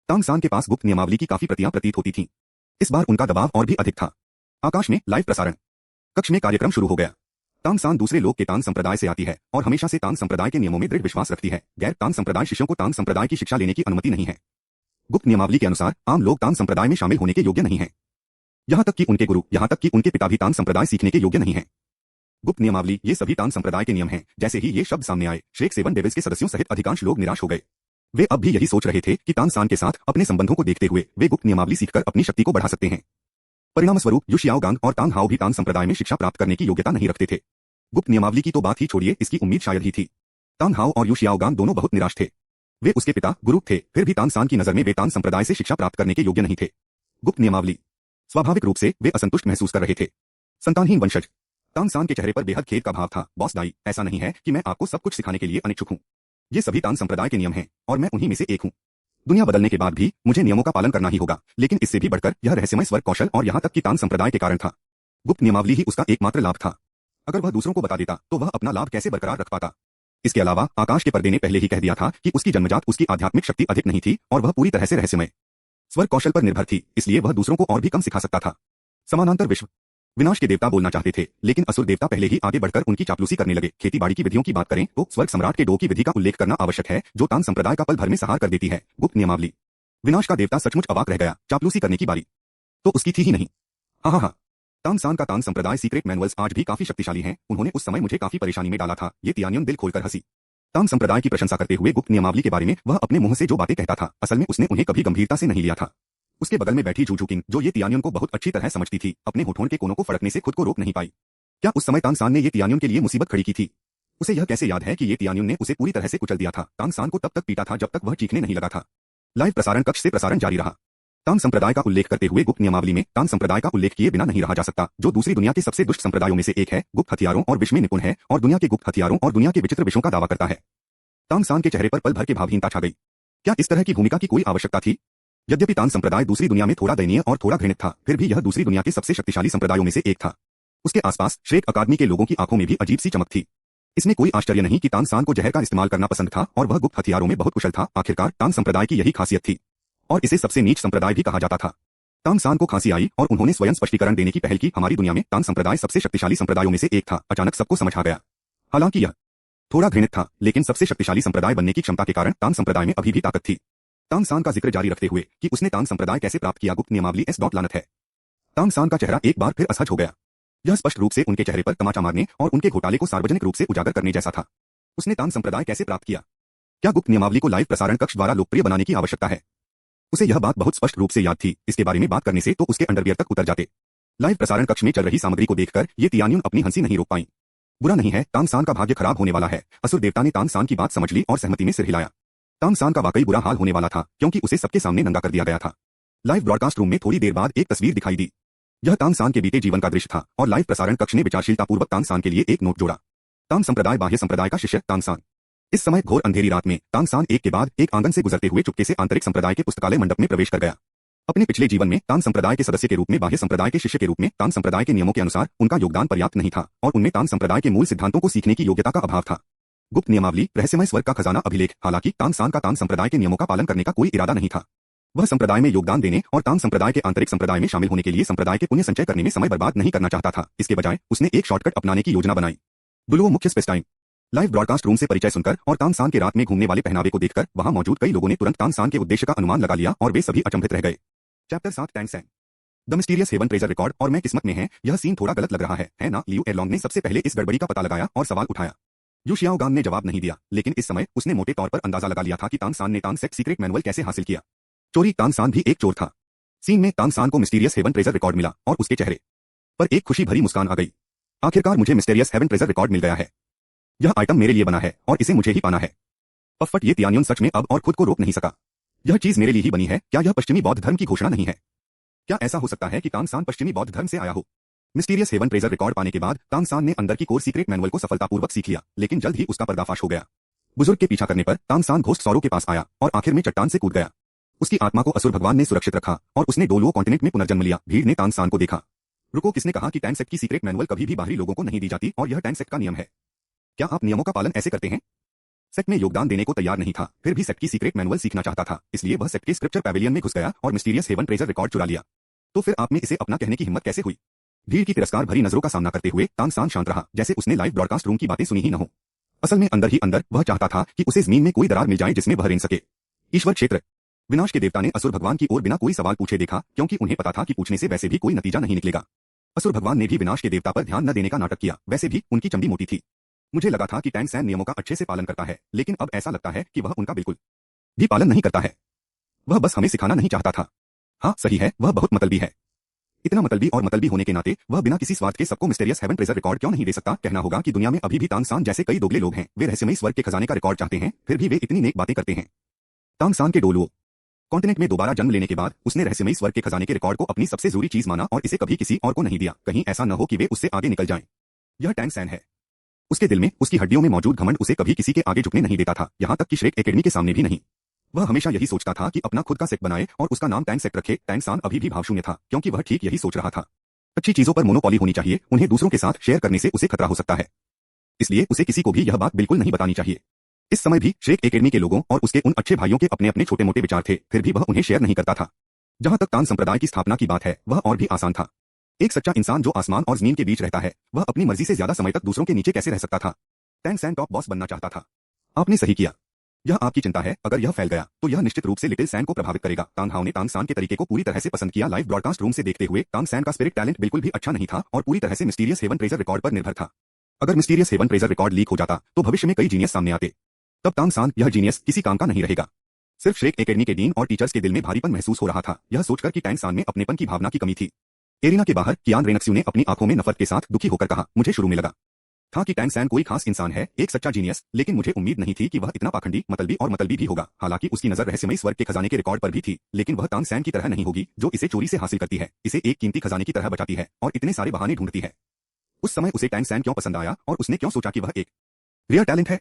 Speaker 1: तानसेन के पास गुप्त नियमावली की काफी प्रतियां प्रतीत होती थीं। इस बार उनका दबाव और भी अधिक था। आकाश में लाइव प्रसारण कक्ष में कार्यक्रम शुरू हो गया। तानसेन दूसरे लोक के तान संप्रदाय से आती है और हमेशा से तान संप्रदाय के नियमों में दृढ़ विश्वास रखती है। गैर तान संप्रदाय शिष्यों को तान संप्रदाय की शिक्षा लेने की अनुमति नहीं है। गुप्त नियमावली के अनुसार आम लोग तान संप्रदाय में शामिल होने के योग्य नहीं है। यहाँ तक कि उनके गुरु, यहाँ तक कि उनके पिता भी तान संप्रदाय सीखने के योग्य नहीं है। गुप्त नियमावली, ये सभी तान संप्रदाय के नियम हैं। जैसे ही ये शब्द सामने आए, श्रेक सेवन डेविल्स के सदस्यों सहित अधिकांश लोग निराश हो गए। वे अब भी यही सोच रहे थे कि तानसान के साथ अपने संबंधों को देखते हुए वे गुप्त नियमावली सीखकर अपनी शक्ति को बढ़ा सकते हैं। परिणामस्वरूप यू शियाओगांग और तांग हाओ भी तांग संप्रदाय में शिक्षा प्राप्त करने की योग्यता नहीं रखते थे। गुप्त नियमावली की तो बात ही छोड़िए, इसकी उम्मीद शायद ही थी। तांग हाओ और यू शियाओगांग दोनों बहुत निराश थे। वे उसके पिता गुरु थे, फिर भी तानसान की नजर में वे तान संप्रदाय से शिक्षा प्राप्त करने के योग्य नहीं थे। गुप्त नियमावली, स्वाभाविक रूप से वे असंतुष्ट महसूस कर रहे थे। संतानहीन वंशज। तानसान के चेहरे पर बेहद खेद का भाव था। बॉस दाई, ऐसा नहीं है कि मैं आपको सब कुछ सिखाने के लिए अनिच्छुक हूं। ये सभी तान संप्रदाय के नियम हैं और मैं उन्हीं में से एक हूं। दुनिया बदलने के बाद भी मुझे नियमों का पालन करना ही होगा, लेकिन इससे भी बढ़कर यह रहस्यमय स्वर्ग कौशल और यहां तक कि तान संप्रदाय के कारण था। गुप्त नियमावली ही उसका एकमात्र लाभ था। अगर वह दूसरों को बता देता तो वह अपना लाभ कैसे बरकरार रख पाता। इसके अलावा आकाश के पर्दे ने पहले ही कह दिया था कि उसकी जन्मजात उसकी आध्यात्मिक शक्ति अधिक नहीं थी और वह पूरी तरह से रहस्यमय स्वर्ग कौशल पर निर्भर थी, इसलिए वह दूसरों को और भी कम सिखा सकता था। समानांतर विश्व। विनाश के देवता बोलना चाहते थे, लेकिन असुर देवता पहले ही आगे बढ़कर उनकी चापलूसी करने लगे। खेतीबाड़ी की विधियों की बात करें तो स्वर्ग सम्राट के डो की विधि का उल्लेख करना आवश्यक है, जो तान संप्रदाय का पल भर में संहार कर देती है। गुप्त नियमावली। विनाश का देवता सचमुच अवाक रह गया। चापलूसी करने की बारी तो उसकी थी ही नहीं। हाँ। तानसान का तान संप्रदाय सीक्रेट मैनुअल्स आज भी काफी शक्तिशाली हैं। उन्होंने उस समय मुझे काफी परेशानी में डाला था। ये तियानियन दिल खोलकर हंसी। तान संप्रदाय की प्रशंसा करते हुए गुप्त नियमावली के बारे में वह अपने मुंह से जो बातें कहता था, असल में उसने उन्हें कभी गंभीरता से नहीं लिया था। उसके बगल में बैठी जूजू किंग, जो ये तियानियन को बहुत अच्छी तरह समझती थी, अपने होठों के कोनों को फड़कने से खुद को रोक नहीं पाई। क्या उस समय तानसान ने ये तियानियन के लिए मुसीबत खड़ी की थी? उसे यह कैसे याद है कि ये तियानियन ने उसे पूरी तरह से कुचल दिया था। तानसान को तब तक पीटा था जब तक वह चीखने नहीं लगा था। लाइव प्रसारण कक्ष से प्रसारण जारी रहा। तान संप्रदाय का उल्लेख करते हुए गुप्त नियमावली में तान संप्रदाय का उल्लेख किए बिना नहीं रहा जा सकता, जो दूसरी दुनिया के सबसे दुष्ट संप्रदायों में से एक है, गुप्त हथियारों और विष में निपुण है और दुनिया के गुप्त हथियारों और दुनिया के विचित्र विषयों का दावा करता है। तानसान के चेहरे पर पल भर के भावहीनता छा गई। क्या इस तरह की भूमिका की कोई आवश्यकता थी? यद्यपि तान संप्रदाय दूसरी दुनिया में थोड़ा दयनीय और थोड़ा घृणित था, फिर भी यह दूसरी दुनिया के सबसे शक्तिशाली संप्रदायों में से एक था। उसके आसपास श्रेक अकादमी के लोगों की आंखों में भी अजीब सी चमक थी। इसमें कोई आश्चर्य नहीं कि तानसान को जहर का इस्तेमाल करना पसंद था और वह गुप्त हथियारों में बहुत कुशल था। आखिरकार तान संप्रदाय की यही खासियत थी और इसे सबसे नीच संप्रदाय भी कहा जाता था। तानसान को खांसी आई और उन्होंने स्वयं स्पष्टीकरण देने की पहल की। हमारी दुनिया में तान संप्रदाय सबसे शक्तिशाली संप्रदायों में से एक था। अचानक सबको समझ आ गया। हालांकि यह थोड़ा घृणित था, लेकिन सबसे शक्तिशाली संप्रदाय बनने की क्षमता के कारण तान संप्रदाय में अभी भी ताकत थी। तानसान का जिक्र जारी रखते हुए कि उसने तान संप्रदाय कैसे प्राप्त किया, गुप्त नियमावली लानत है। तानसान का चेहरा एक बार फिर असहज हो गया। यह स्पष्ट रूप से उनके चेहरे पर तमाचा मारने और उनके घोटाले को सार्वजनिक रूप से उजागर करने जैसा था। उसने तान संप्रदाय कैसे प्राप्त किया? क्या गुप्त नियमावली को लाइव प्रसारण कक्ष द्वारा लोकप्रिय बनाने की आवश्यकता है? उसे यह बात बहुत स्पष्ट रूप से याद थी। इसके बारे में बात करने से तो उसके अंडरवियर तक उतर जाते। लाइव प्रसारण कक्ष में चल रही सामग्री को देखकर ये तियानियन अपनी हंसी नहीं रोक पाई। बुरा नहीं है, तानसान का भाग्य खराब होने वाला है। असुर देवता ने तानसान की बात समझ ली और सहमति में सिर हिलाया। तानसान का वाकई बुरा हाल होने वाला था, क्योंकि उसे सबके सामने नंगा कर दिया गया था। लाइव ब्रॉडकास्ट रूम में थोड़ी देर बाद एक तस्वीर दिखाई दी। यह तानसान के बीते जीवन का दृश्य था और लाइव प्रसारण कक्ष ने विचारशीलतापूर्वक तानसान के लिए एक नोट जोड़ा। तान संप्रदाय बाह्य संप्रदाय का शिष्य तानसान। इस समय घोर अंधेरी रात में तानसान एक के बाद एक आंगन से गुजरते हुए चुपके से आंतरिक संप्रदाय के पुस्तकालय मंडप में प्रवेश कर गया। अपने पिछले जीवन में तान संप्रदाय के सदस्य के रूप में बाह्य संप्रदाय के शिष्य के रूप में तान संप्रदाय के नियमों के अनुसार उनका योगदान पर्याप्त नहीं था और उनमें तान संप्रदाय के मूल सिद्धांतों को सीखने की योग्यता का अभाव था। गुप्त नियमावली, रहस्यमय स्वर्ग का खजाना अभिलेख। हालांकि तानसान का तान संप्रदाय के नियमों का पालन करने का कोई इरादा नहीं था। वह संप्रदाय में योगदान देने और तान संप्रदाय के आंतरिक संप्रदाय में शामिल होने के लिए संप्रदाय के पुण्य संचय करने में समय बर्बाद नहीं करना चाहता था। इसके बजाय उसने एक शॉर्टकट अपनाने की योजना बनाई। दुलुओ मुख्य space time. Live broadcast room से परिचय सुनकर और तानसान के रात में घूमने वाले पहनावे को देखकर वहां मौजूद कई लोगों ने तुरंत तानसान के उद्देश्य का अनुमान लगा लिया और वे सभी अचंभित रह गए। चैप्टर 7 टैंगसैन the mysterious heaven treasure record. और मैं किस्मत में है, यह सीन थोड़ा गलत लग रहा है ना? लियू एरलॉन्ग ने सबसे पहले इस गड़बड़ी का पता लगाया और सवाल उठाया। यू शियाओगांग ने जवाब नहीं दिया, लेकिन इस समय उसने मोटे तौर पर अंदाजा लगा लिया था कि तानसान ने तानसेक सीक्रेट मैनुअल कैसे हासिल किया। चोरी, तानसान भी एक चोर था। सीन में तानसान को मिस्टीरियस हेवन ट्रेजर रिकॉर्ड मिला और उसके चेहरे पर एक खुशी भरी मुस्कान आ गई। आखिरकार मुझे मिस्टीरियस हेवन ट्रेजर रिकॉर्ड मिल गया है। यह आइटम मेरे लिए बना है और इसे मुझे ही पाना है। पफट, ये तियानियन सच में अब और खुद को रोक नहीं सका। यह चीज मेरे लिए ही बनी है। क्या यह पश्चिमी बौद्ध धर्म की घोषणा नहीं है? क्या ऐसा हो सकता है कि तानसान पश्चिमी बौद्ध धर्म से आया हो? मिस्टीरियस हेवन ट्रेजर रिकॉर्ड पाने के बाद तानसान ने अंदर की कोर सीक्रेट मैनुअल को सफलतापूर्वक सीख लिया, लेकिन जल्द ही उसका पर्दाफाश हो गया। बुजुर्ग के पीछा करने पर तानसान घोस्ट सौरों के पास आया और आखिर में चट्टान से कूद गया। उसकी आत्मा को असुर भगवान ने सुरक्षित रखा और उसने डोलुओ कॉन्टिनेंट में पुनर्जन्म लिया। भीड़ ने तानसान को देखा। रुको, किसने कहा कि टैंग सेक्ट की सीक्रेट मैनुअल कभी भी बाहरी लोगों को नहीं दी जाती और यह टैंग सेक्ट का नियम है? क्या आप नियमों का पालन ऐसे करते हैं? सेक्ट में योगदान देने को तैयार नहीं था, फिर भी सेक्ट की सीक्रेट मैनुअल सीखना चाहता था, इसलिए वह सेक्ट के स्क्रिप्चर पैवेलियन में घुस गया और मिस्टीरियस हेवन ट्रेजर रिकॉर्ड चुरा लिया। तो फिर आप में इसे अपना कहने की हिम्मत कैसे हुई? भीड़ की तिरस्कार भरी नजरों का सामना करते हुए तानसान शांत रहा, जैसे उसने लाइव ब्रॉडकास्ट रूम की बातें सुनी ही न हो। असल में अंदर ही अंदर वह चाहता था कि उसे जमीन में कोई दरार मिल जाए जिसमें वह रेंग सके। ईश्वर क्षेत्र। विनाश के देवता ने असुर भगवान की ओर बिना कोई सवाल पूछे देखा, क्योंकि उन्हें पता था कि पूछने से वैसे भी कोई नतीजा नहीं निकलेगा। असुर भगवान ने भी विनाश के देवता पर ध्यान न देने का नाटक किया। वैसे भी उनकी चमड़ी मोटी थी। मुझे लगा था कि टैंग सैन नियमों का अच्छे से पालन करता है, लेकिन अब ऐसा लगता है कि वह उनका बिल्कुल भी पालन नहीं करता है। वह बस हमें सिखाना नहीं चाहता था। हाँ सही है, वह बहुत मतलबी है। इतना मतलबी और मतलबी होने के नाते वह बिना किसी स्वार्थ के सबको मिस्टीरियस हेवन ट्रेजर रिकॉर्ड क्यों नहीं दे सकता। कहना होगा कि दुनिया में अभी भी तांग सान जैसे कई दोगले लोग हैं। वे रहस्यमयी स्वर्ग के खजाने का रिकॉर्ड चाहते हैं, फिर भी वे इतनी नेक बातें करते हैं। तांग सान के डोलुओ कॉन्टिनेंट में दोबारा जन्म लेने के बाद उसने रहस्यमयी स्वर्ग के खजाने के रिकॉर्ड को अपनी सबसे जरूरी चीज माना और इसे कभी किसी और को नहीं दिया। कहीं ऐसा न हो कि वे उससे आगे निकल जाएं। यह टैंग सैन है। उसके दिल में, उसकी हड्डियों में मौजूद घमंड उसे कभी किसी के आगे झुकने नहीं देता था, यहां तक कि श्रेक एकेडमी के सामने भी नहीं। वह हमेशा यही सोचता था कि अपना खुद का सेक्ट बनाए और उसका नाम टैंग सेक्ट रखे। टैंग सान अभी भी भावशून्य था, क्योंकि वह ठीक यही सोच रहा था। अच्छी चीजों पर मोनोपॉली होनी चाहिए, उन्हें दूसरों के साथ शेयर करने से उसे खतरा हो सकता है। इसलिए उसे किसी को भी यह बात बिल्कुल नहीं बतानी चाहिए। इस समय भी श्रेक एकेडमी के लोगों और उसके उन अच्छे भाइयों के अपने अपने छोटे मोटे विचार थे, फिर भी वह उन्हें शेयर नहीं करता था। जहां तक तान संप्रदाय की स्थापना की बात है, वह और भी आसान था। एक सच्चा इंसान जो आसमान और जमीन के बीच रहता है, वह अपनी मर्जी से ज्यादा समय तक दूसरों के नीचे कैसे रह सकता था। टैंग सैन टॉप बॉस बनना चाहता था। आपने सही किया। यह आपकी चिंता है, अगर यह फैल गया तो यह निश्चित रूप से लिटिल सैन को प्रभावित करेगा। तांग हाओ ने तांग सान के तरीके को पूरी तरह से पसंद किया। लाइव ब्रॉडकास्ट रूम से देखते हुए तांग सैन का स्पिरिट टैलेंट बिल्कुल भी अच्छा नहीं था और पूरी तरह से मिस्टीरियस हेवन ट्रेजर रिकॉर्ड पर निर्भर था। अगर mysterious heaven treasure record leak हो जाता तो भविष्य में कई जीनियस सामने आते। तब तांग सान, यह जीनियस किसी काम का नहीं रहेगा। सिर्फ श्रेक एकेडमी के डीन और टीचर्स के दिल में भारीपन महसूस हो रहा था, यह सोचकर कि टैंग सान में अपनेपन की भावना की कमी थी। एरिना के बाहर कियान रेनक्स्यू ने अपनी आंखों में नफरत के साथ दुखी होकर कहा, मुझे शुरू में लगा था कि टैंग सैन कोई खास इंसान है, एक सच्चा जीनियस, लेकिन मुझे उम्मीद नहीं थी कि वह इतना पाखंडी, मतलबी और मतलबी भी होगा। हालांकि उसकी नजर रहस्यमयी स्वर्ग के खजाने के रिकॉर्ड पर भी थी, लेकिन वह तांग सैन की तरह नहीं होगी, जो इसे चोरी से हासिल करती है, इसे एक कीमती खजाने की तरह बचाती है और इतने सारे बहाने ढूंढती है। उस समय उसे टैंग सैन क्यों पसंद आया और उसने क्यों सोचा कि वह एक रियल टैलेंट है।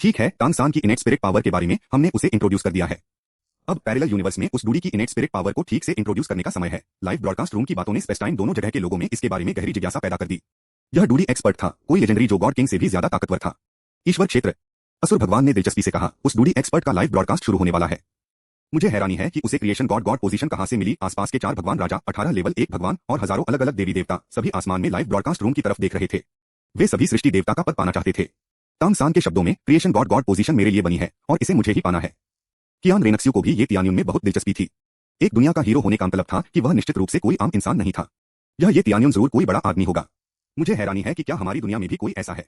Speaker 1: ठीक है, तांग सान की इनेट स्पिरिट पावर के बारे में हमने उसे इंट्रोड्यूस कर दिया है। अब पैरेलल यूनिवर्स में उस डूडी की इनेट स्पिरिट पावर को ठीक से इंट्रोड्यूस करने का समय है। लाइव ब्रॉडकास्ट रूम की बातों ने स्पेस टाइम दोनों जगह के लोगों में इसके बारे में गहरी जिज्ञासा पैदा कर दी। यह डूडी एक्सपर्ट था, कोई लेजेंडरी जो गॉड किंग से भी ज्यादा ताकतवर था। ईश्वर क्षेत्र, असुर भगवान ने दिलचस्पी से कहा, उस डूडी एक्सपर्ट का लाइव ब्रॉडकास्ट शुरू होने वाला है। मुझे हैरानी है कि उसे क्रिएशन गॉड पोजीशन कहां से मिली। आसपास के 4 भगवान राजा, 18 लेवल 1 भगवान और हजारों अलग अलग देवी देवता सभी आसमान में लाइव ब्रॉडकास्ट रूम की तरफ देख रहे थे। वे सभी सृष्टि देवता का पद पाना चाहते थे। तांग सान के शब्दों में, क्रिएशन गॉड पोजीशन मेरे लिए बनी है और इसे मुझे ही पाना है। कियान रेनक्स्यू को भी ये तियान्युन में बहुत दिलचस्पी थी। एक दुनिया का हीरो होने का मतलब था कि वह निश्चित रूप से कोई आम इंसान नहीं था। ये तियान्युन जरूर कोई बड़ा आदमी होगा। मुझे हैरानी है कि क्या हमारी दुनिया में भी कोई ऐसा है।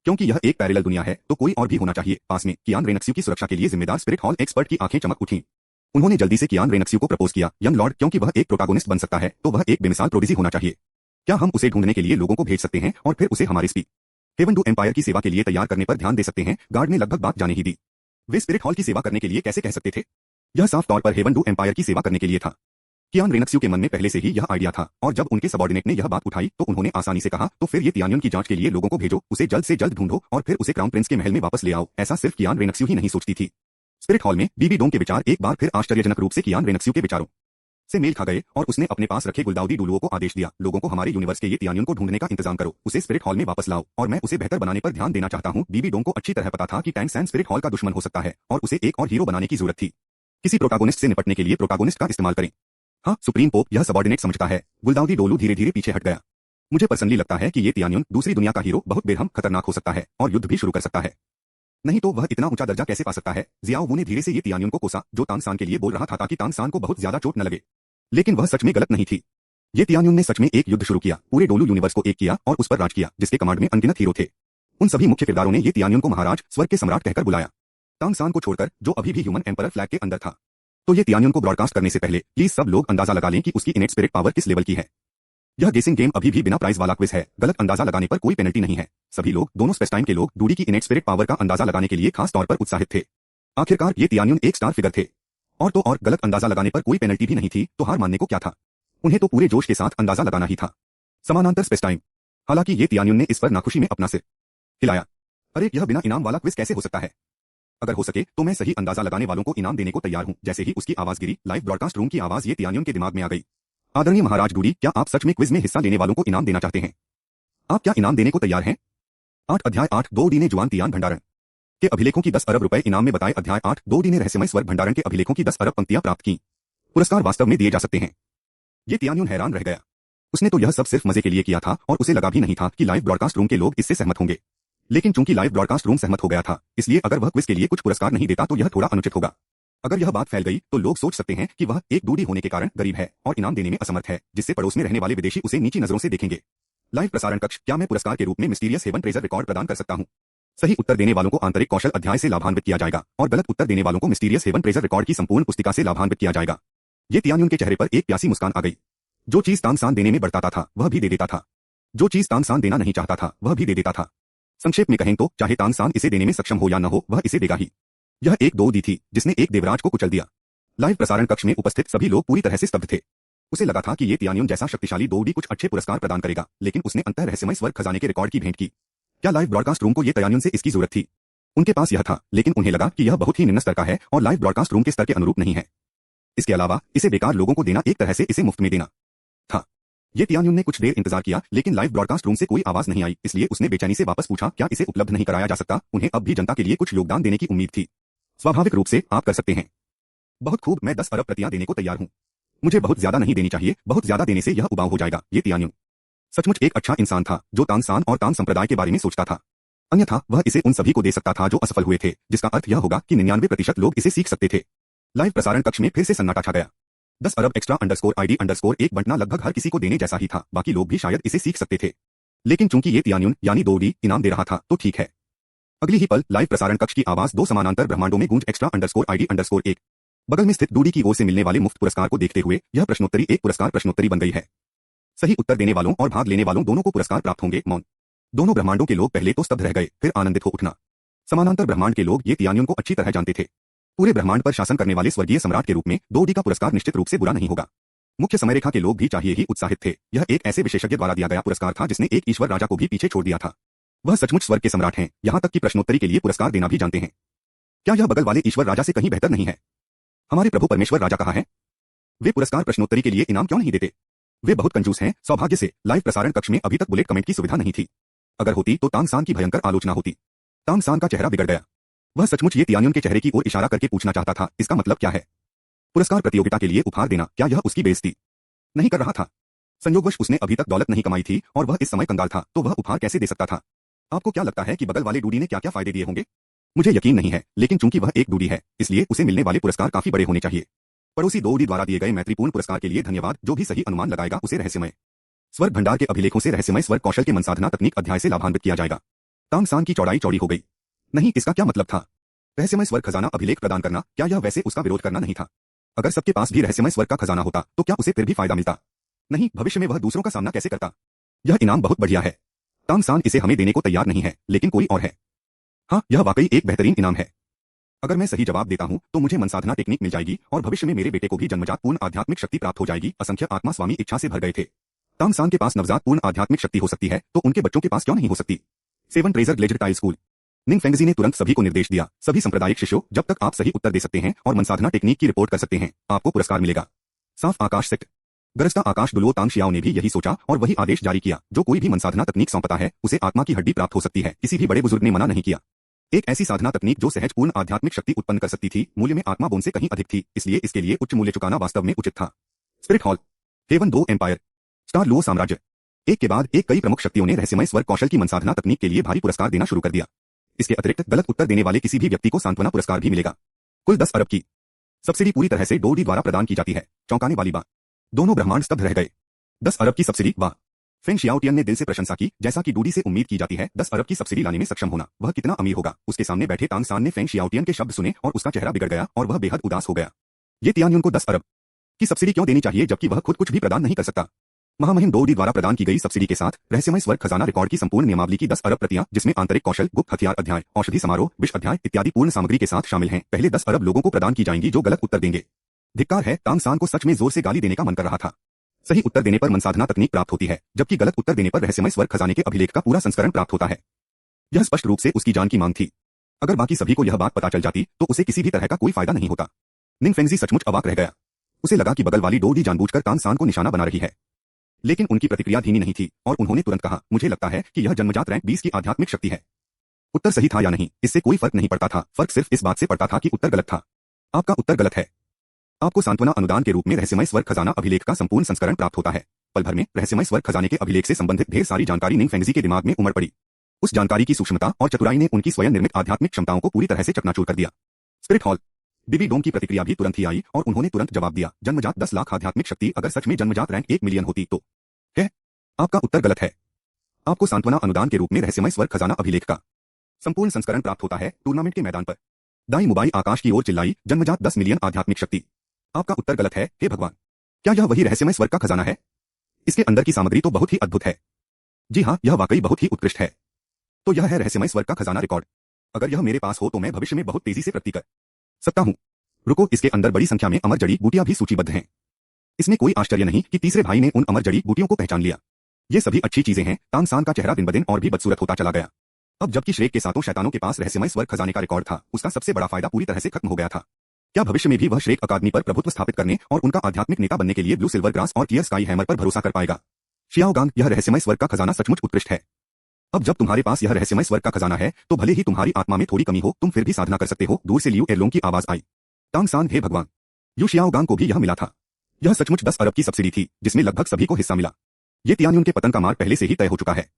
Speaker 1: क्योंकि यह एक पैरेलल दुनिया है तो कोई और भी होना चाहिए। पास में कियान रेनक्स्यू की सुरक्षा के लिए जिम्मेदार स्पिरिट हॉल एक्सपर्ट की आंखें चमक उठीं। उन्होंने जल्दी से कियान रेनक्स्यू को प्रपोज किया, यंग लॉर्ड, क्योंकि वह एक प्रोटैगोनिस्ट बन सकता है तो वह एक बेमिसाल प्रोडिजी होना चाहिए। क्या हम उसे ढूंढने के लिए लोगों को भेज सकते हैं और फिर उसे हमारे स्पी हेवन टू एम्पायर की सेवा के लिए तैयार करने पर ध्यान दे सकते हैं। गार्ड ने लगभग बात जाने ही दी। वे स्पिरिट हॉल की सेवा करने के लिए कैसे कह सकते थे। यह साफ तौर पर हेवन टू एम्पायर की सेवा करने के लिए था। कियान रेनक्स्यू के मन में पहले से ही यह आइडिया था और जब उनके सबॉर्डिनेट ने यह बात उठाई तो उन्होंने आसानी से कहा, तो फिर ये तियान्युन की जांच के लिए लोगों को भेजो, उसे जल्द से जल्द ढूंढो और फिर उसे क्राउन प्रिंस के महल में वापस ले आओ। ऐसा सिर्फ कियान रेनक्स्यू ही नहीं सोचती थी। स्पिरिट हॉल में बीबी डोंग के विचार एक बार फिर आश्चर्यजनक रूप से कियान रेनक्स्यू के विचारों से मेल खा गए और उसने अपने पास रखे गुलदाउदी डुलुओं को आदेश दिया, लोगों को हमारे यूनिवर्स के ये तियान्युन को ढूंढने का इंतजाम करो, उसे स्पिरिट हॉल में वापस लाओ और मैं उसे बेहतर बनाने पर ध्यान देना चाहता हूं। बीबी डोंग को अच्छी तरह पता था कि टैंग सैन स्पिरिट हॉल का दुश्मन हो सकता है और उसे एक और हीरो बनाने की जरूरत थी। किसी प्रोटैगोनिस्ट से निपटने के लिए प्रोटैगोनिस्ट का इस्तेमाल करें। हाँ, सुप्रीम पोप यह सबॉर्डिनेट समझता है। गुलदाउदी डोलू धीरे धीरे पीछे हट गया। मुझे पर्सनली लगता है कि ये तियान्युन दूसरी दुनिया का हीरो बहुत बेरहम खतरनाक हो सकता है और युद्ध भी शुरू कर सकता है। नहीं तो वह इतना ऊंचा दर्जा कैसे पा सकता है। जियाओ वू ने धीरे से ये तियान्युन को कोसा, जो तांग सान के लिए बोल रहा था ताकि तांग सान को बहुत ज्यादा चोट न लगे। लेकिन वह सच में गलत नहीं थी। ये तियान्युन ने सच में एक युद्ध शुरू किया, पूरे डोलू यूनिवर्स को एक किया और उस पर राज किया, जिसके कमांड में अनगिनत हीरो थे। उन सभी मुख्य किरदारों ने ये तियान्युन को महाराज, स्वर्ग के सम्राट कहकर बुलाया, तांग सान को छोड़कर, जो अभी भी ह्यूमन एम्परर फ्लैग के अंदर था। तो ये तियान्युन को ब्रॉडकास्ट करने से पहले प्लीज सब लोग अंदाजा लगा लें कि उसकी इनेट स्पिरिट पावर किस लेवल की है। यह गेसिंग गेम अभी भी बिना प्राइज वाला क्विज है, गलत अंदाजा लगाने पर कोई पेनल्टी नहीं है। सभी लोग, दोनों स्पेस टाइम के लोग, डूडी की इनेट स्पिरिट पावर का अंदाजा लगाने के लिए खास तौर पर उत्साहित थे। आखिरकार ये तियान्युन एक स्टार फिगर थे। और गलत अंदाजा लगाने पर कोई पेनल्टी भी नहीं थी, तो हार मानने को क्या था। उन्हें तो पूरे जोश के साथ अंदाजा लगाना ही था। समानांतर स्पेस टाइम। हालांकि ये तियान्युन ने इस पर नाखुशी में अपना सिर हिलाया। अरे, यह बिना इनाम वाला क्विज कैसे हो सकता है। अगर हो सके तो मैं सही अंदाजा लगाने वालों को इनाम देने को तैयार हूं। जैसे ही उसकी आवाज गिरी, लाइव ब्रॉडकास्ट रूम की आवाज ये तियान्युन के दिमाग में आ गई। आदरणीय महाराज डूडी, क्या आप सच में क्विज में हिस्सा लेने वालों को इनाम देना चाहते हैं। आप क्या इनाम देने को तैयार हैं। 8 अध्याय 8 2 डी ने जुआन तियान भंडारण के अभिलेखों की 10 अरब रुपए इनाम में बताए। अध्याय 8 2 डी ने रहस्यमय स्वर्ग भंडारण के अभिलेखों की 10 अरब पंक्तियां प्राप्त की। पुरस्कार वास्तव में दिए जा सकते हैं। ये तियान्युन हैरान रह गया। उसने तो यह सब सिर्फ मजे के लिए किया था और उसे लगा भी नहीं था कि लाइव ब्रॉडकास्ट रूम के लोग इससे सहमत होंगे। लेकिन चूंकि लाइव ब्रॉडकास्ट रूम सहमत हो गया था, इसलिए अगर वह क्विज के लिए कुछ पुरस्कार नहीं देता तो यह थोड़ा अनुचित होगा। अगर यह बात फैल गई तो लोग सोच सकते हैं कि वह एक डूडी होने के कारण गरीब है और इनाम देने में असमर्थ है, जिससे पड़ोस में रहने वाले विदेशी उसे नीची नजरों से देखेंगे। लाइव प्रसारण कक्ष, क्या मैं पुरस्कार के रूप में मिस्टीरियस हेवन ट्रेजर रिकॉर्ड प्रदान कर सकता हूं? सही उत्तर देने वालों को आंतरिक कौशल अध्याय से लाभान्वित किया जाएगा और गलत उत्तर देने वालों को मिस्टीरियस हेवन ट्रेजर रिकॉर्ड की संपूर्ण पुस्तिका से लाभान्वित किया जाएगा। ये तियान्युन के चेहरे पर एक प्यासी मुस्कान आ गई। जो चीज तानसान देने में बढ़ता था वह भी दे देता था। जो चीज तानसान देना नहीं चाहता था वह भी दे देता था। संक्षेप में कहें तो चाहे तानसान इसे देने में सक्षम हो या न हो, वह इसे देगा ही। यह एक दोदी थी जिसने एक देवराज को कुचल दिया। लाइव प्रसारण कक्ष में उपस्थित सभी लोग पूरी तरह से स्तब्ध थे। उसे लगा था कि ये तियान्युन जैसा शक्तिशाली दोदी कुछ अच्छे पुरस्कार प्रदान करेगा, लेकिन उसने अंतः रहस्यमय स्वर्ग खजाने के रिकॉर्ड की भेंट की। क्या लाइव ब्रॉडकास्ट रूम को ये तियान्युन से इसकी जरूरत थी? उनके पास यह था, लेकिन उन्हें लगा कि यह बहुत ही निम्न स्तर का है और लाइव ब्रॉडकास्ट रूम के स्तर के अनुरूप नहीं है। इसके अलावा इसे बेकार लोगों को देना एक तरह से इसे मुफ्त में देना था। ये तियान्युन ने कुछ देर इंतजार किया, लेकिन लाइव ब्रॉडकास्ट रूम से कोई आवाज नहीं आई, इसलिए उसने बेचैनी से वापस पूछा, क्या इसे उपलब्ध नहीं कराया जा सकता? उन्हें अब भी जनता के लिए कुछ योगदान देने की उम्मीद थी। स्वाभाविक रूप से आप कर सकते हैं। बहुत खूब, मैं 10 अरब प्रतियां देने को तैयार हूं। मुझे बहुत ज्यादा नहीं देनी चाहिए, बहुत ज्यादा देने से यह उबाऊ हो जाएगा। ये तियान्युन सचमुच एक अच्छा इंसान था जो तानसान और तान संप्रदाय के बारे में सोचता था। अन्यथा वह इसे उन सभी को दे सकता था जो असफल हुए थे, जिसका अर्थ यह होगा कि 99% लोग इसे सीख सकते थे। लाइव प्रसारण कक्ष में फिर से सन्नाटा छा गया। 10 अरब एक्स्ट्रा ID_1 बंटना लगभग हर किसी को देने जैसा ही था। बाकी लोग भी शायद इसे सीख सकते थे, लेकिन चूंकि ये तियान्युन यानी दोडी इनाम दे रहा था तो ठीक है। अगली ही पल लाइव प्रसारण कक्ष की आवाज 2 समानांतर ब्रह्मांडों में गूंज एक्स्ट्रा_ID_1। बगल में स्थित डूडी की ओर से मिलने वाले मुफ्त पुरस्कार को देखते हुए यह प्रश्नोत्तरी एक पुरस्कार प्रश्नोत्तरी बन गई है। सही उत्तर देने वालों और भाग लेने वालों दोनों को पुरस्कार प्राप्त होंगे। मौन दोनों ब्रह्मांडों के लोग पहले तो स्तब्ध रह गए, फिर आनंदित हो उठना। समानांतर ब्रह्मांड के लोग ये तियान्युन को अच्छी तरह जानते थे। पूरे ब्रह्मांड पर शासन करने वाले स्वर्गीय सम्राट के रूप में डोडी का पुरस्कार निश्चित रूप से बुरा नहीं होगा। मुख्य समय रेखा के लोग भी चाहिए ही उत्साहित थे। यह एक ऐसे विशेषज्ञ द्वारा दिया गया पुरस्कार था जिसने एक ईश्वर राजा को भी पीछे छोड़ दिया था। वह सचमुच स्वर्ग के सम्राट हैं, यहाँ तक कि प्रश्नोत्तरी के लिए पुरस्कार देना भी जानते हैं। क्या यह बगल वाले ईश्वर राजा से कहीं बेहतर नहीं है? हमारे प्रभु परमेश्वर राजा कहाँ है? वे पुरस्कार प्रश्नोत्तरी के लिए इनाम क्यों नहीं देते? वे बहुत कंजूस हैं। सौभाग्य से लाइव प्रसारण कक्ष में अभी तक बुलेट कमेंट की सुविधा नहीं थी। अगर होती तो तानसान की भयंकर आलोचना होती। तानसान का चेहरा बिगड़ गया। वह सचमुच ये तियान्युन के चेहरे की ओर इशारा करके पूछना चाहता था, इसका मतलब क्या है? पुरस्कार प्रतियोगिता के लिए उपहार देना, क्या यह उसकी बेइज्जती नहीं कर रहा था? संयोगवश उसने अभी तक दौलत नहीं कमाई थी और वह इस समय कंगाल था, तो वह उपहार कैसे दे सकता था? आपको क्या लगता है कि बगल वाले डूडी ने क्या क्या फायदे दिए होंगे? मुझे यकीन नहीं है, लेकिन चूंकि वह एक डूडी है इसलिए उसे मिलने वाले पुरस्कार काफी बड़े होने चाहिए। पड़ोसी डूडी द्वारा दिए गए मैत्रीपूर्ण पुरस्कार के लिए धन्यवाद। जो भी सही अनुमान लगाएगा उसे रहस्यमय स्वर्ग भंडार के अभिलेखों से रहस्यमय स्वर्ग कौशल के मनसाधना तकनीक अध्याय से लाभान्वित किया जाएगा। तानसान की चौड़ाई चौड़ी हो गई। नहीं, इसका क्या मतलब था? रहस्यमय स्वर्ग खजाना अभिलेख प्रदान करना, क्या यह वैसे उसका विरोध करना नहीं था? अगर सबके पास भी रहस्यमय स्वर्ग का खजाना होता तो क्या उसे फिर भी फायदा मिलता? नहीं, भविष्य में वह दूसरों का सामना कैसे करता? यह इनाम बहुत बढ़िया है। तानसान इसे हमें देने को तैयार नहीं है, लेकिन कोई और है। हाँ, यह वाकई एक बेहतरीन इनाम है। अगर मैं सही जवाब देता हूं तो मुझे मनसाधना टेक्निक मिल जाएगी और भविष्य में मेरे बेटे को भी जन्मजात पूर्ण आध्यात्मिक शक्ति प्राप्त हो जाएगी। असंख्य आत्मा स्वामी इच्छा से भर गए थे। तानसान के पास नवजात पूर्ण आध्यात्मिक शक्ति हो सकती है, तो उनके बच्चों के पास क्यों नहीं हो सकती? 7 ट्रेजर ग्लेज्ड टाइल स्कूल। निंग फेंगजी ने तुरंत सभी को निर्देश दिया, सभी सांप्रदायिक शिष्यों, जब तक आप सही उत्तर दे सकते हैं और मनसाधना टेक्निक की रिपोर्ट कर सकते हैं, आपको पुरस्कार मिलेगा। साफ आकाश सेक्ट। गरजता आकाश दुलो तांग शियाओ ने भी यही सोचा और वही आदेश जारी किया, जो कोई भी मनसाधना तकनीक सौंपता है उसे आत्मा की हड्डी प्राप्त हो सकती है। किसी भी बड़े बुजुर्ग ने मना नहीं किया। एक ऐसी साधना तकनीक जो सहज पूर्ण आध्यात्मिक शक्ति उत्पन्न कर सकती थी, मूल्य में आत्मा बोन से कहीं अधिक थी, इसलिए इसके लिए उच्च मूल्य चुकाना वास्तव में उचित था। Spirit hall, heaven 2 empire, star Luo साम्राज्य। एक के बाद एक कई प्रमुख शक्तियों ने रहस्यमय स्वर्ग कौशल की मनसाधना तकनीक के लिए भारी पुरस्कार देना शुरू कर दिया। इसके अतिरिक्त गलत उत्तर देने वाले किसी भी व्यक्ति को सांत्वना पुरस्कार भी मिलेगा। कुल 10 अरब की सब्सिडी पूरी तरह से डोडी द्वारा प्रदान की जाती है। चौंकाने वाली बात, दोनों ब्रह्मांड स्तब्ध रह गए। 10 अरब की सब्सिडी, वाह! फेंग शियाओटियन ने दिल से प्रशंसा की। जैसा कि डूडी से उम्मीद की जाती है, 10 अरब की सब्सिडी लाने में सक्षम होना, वह कितना अमीर होगा। उसके सामने बैठे तानसान ने फेंग शियाओटियन के शब्द सुने और उसका चेहरा बिगड़ गया और वह बेहद उदास हो गया। ये तियान्युन को 10 अरब की सब्सिडी क्यों देनी चाहिए जबकि वह खुद कुछ भी प्रदान नहीं कर सकता? महामहिम डोडी द्वारा प्रदान की गई सब्सिडी के साथ रहस्यमय स्वर्ग खजाना रिकॉर्ड की संपूर्ण नियमावली की 10 अरब प्रतियां, जिसमें आंतरिक कौशल, गुप्त हथियार अध्याय, औषधि समारोह, विष अध्याय इत्यादि पूर्ण सामग्री के साथ शामिल हैं, पहले 10 अरब लोगों को प्रदान की जाएंगी जो गलत उत्तर देंगे। धिक्कार है, तानसान को सच में जोर से गाली देने का मन कर रहा था। सही उत्तर देने पर मनसाधना तकनीक प्राप्त होती है, जबकि गलत उत्तर देने पर रहस्यमय स्वर्ग खजाने के अभिलेख का पूरा संस्करण प्राप्त होता है। यह स्पष्ट रूप से उसकी जान की मांग थी। अगर बाकी सभी को यह बात पता चल जाती तो उसे किसी भी तरह का कोई फायदा नहीं होता। निंग फेंगजी सचमुच अवाक रह गया। उसे लगा कि बगल वाली डोडी जानबूझकर तानसान को निशाना बना रही है, लेकिन उनकी प्रतिक्रिया धीमी नहीं थी और उन्होंने तुरंत कहा, मुझे लगता है कि यह जन्मजात रैंक 20 की आध्यात्मिक शक्ति है। उत्तर सही था या नहीं, इससे कोई फर्क नहीं पड़ता था। फर्क सिर्फ इस बात से पड़ता था कि उत्तर गलत था। आपका उत्तर गलत है। आपको सांत्वना अनुदान के रूप में रहस्यमय स्वर्ग खजाना अभिलेख का संपूर्ण संस्करण प्राप्त होता है। पल भर में रहस्यमय स्वर्ग खजाने के अभिलेख से संबंधित ढेर सारी जानकारी निंग फेंगजी के दिमाग में उमड़ पड़ी। उस जानकारी की सूक्ष्मता और चतुराई ने उनकी स्वयं निर्मित आध्यात्मिक क्षमताओं को पूरी तरह से चकनाचूर कर दिया। स्पिरिट हॉल, बीबी डोम की प्रतिक्रिया भी तुरंत ही आई और उन्होंने तुरंत जवाब दिया, जन्मजात 10 लाख आध्यात्मिक शक्ति अगर सच में जन्मजात रैंक 1 मिलियन होती तो। है आपका उत्तर गलत है। आपको सांत्वना अनुदान के रूप में रहस्यमय स्वर्ग खजाना अभिलेख का संपूर्ण संस्करण प्राप्त होता है टूर्नामेंट के मैदान पर। दाई मुबाई आकाश की ओर चिल्लाई, जन्मजात 10 मिलियन आध्यात्मिक शक्ति। आपका उत्तर गलत है। हे भगवान, क्या यह वही रहस्यमय स्वर्ग का खजाना है? इसके अंदर की सामग्री तो बहुत ही अद्भुत है। जी हाँ, यह वाकई बहुत ही उत्कृष्ट है। तो यह है रहस्यमय स्वर्ग का खजाना रिकॉर्ड। अगर यह मेरे पास हो तो मैं भविष्य में बहुत तेजी से प्रगति कर सकता हूँ। रुको, इसके अंदर बड़ी संख्या में अमर जड़ी बूटियां भी सूचीबद्ध हैं। इसमें कोई आश्चर्य नहीं कि तीसरे भाई ने उन अमर जड़ी बूटियों को पहचान लिया। ये सभी अच्छी चीजें हैं। तांगसान का चेहरा दिन ब दिन और भी बदसूरत होता चला गया। अब जबकि श्रेक के सातों शैतानों के पास रहस्यमय स्वर्ग खजाने का रिकॉर्ड था, उसका सबसे बड़ा फायदा पूरी तरह से खत्म हो गया था। क्या भविष्य में भी वह श्रेक अकादमी पर प्रभुत्व स्थापित करने और उनका आध्यात्मिक नेता बनने के लिए ब्लू सिल्वर ग्रास और क्लियर स्काई हैमर पर भरोसा कर पाएगा? शियाओगांग, यह रहस्यमय स्वर्ग का खजाना सचमुच उत्कृष्ट है। अब जब तुम्हारे पास यह रहस्यमय स्वर्ग का खजाना है तो भले ही तुम्हारी आत्मा में थोड़ी कमी हो, तुम फिर भी साधना कर सकते हो। दूर से लियू एरलोंग की आवाज आई, तांगसान, हे भगवान, यू शियाओगांग को भी यह मिला था। यह सचमुच 10 अरब की सब्सिडी थी जिसमें लगभग सभी को हिस्सा मिला। ये तियान्युन के पतन का मार्ग पहले से ही तय हो चुका है।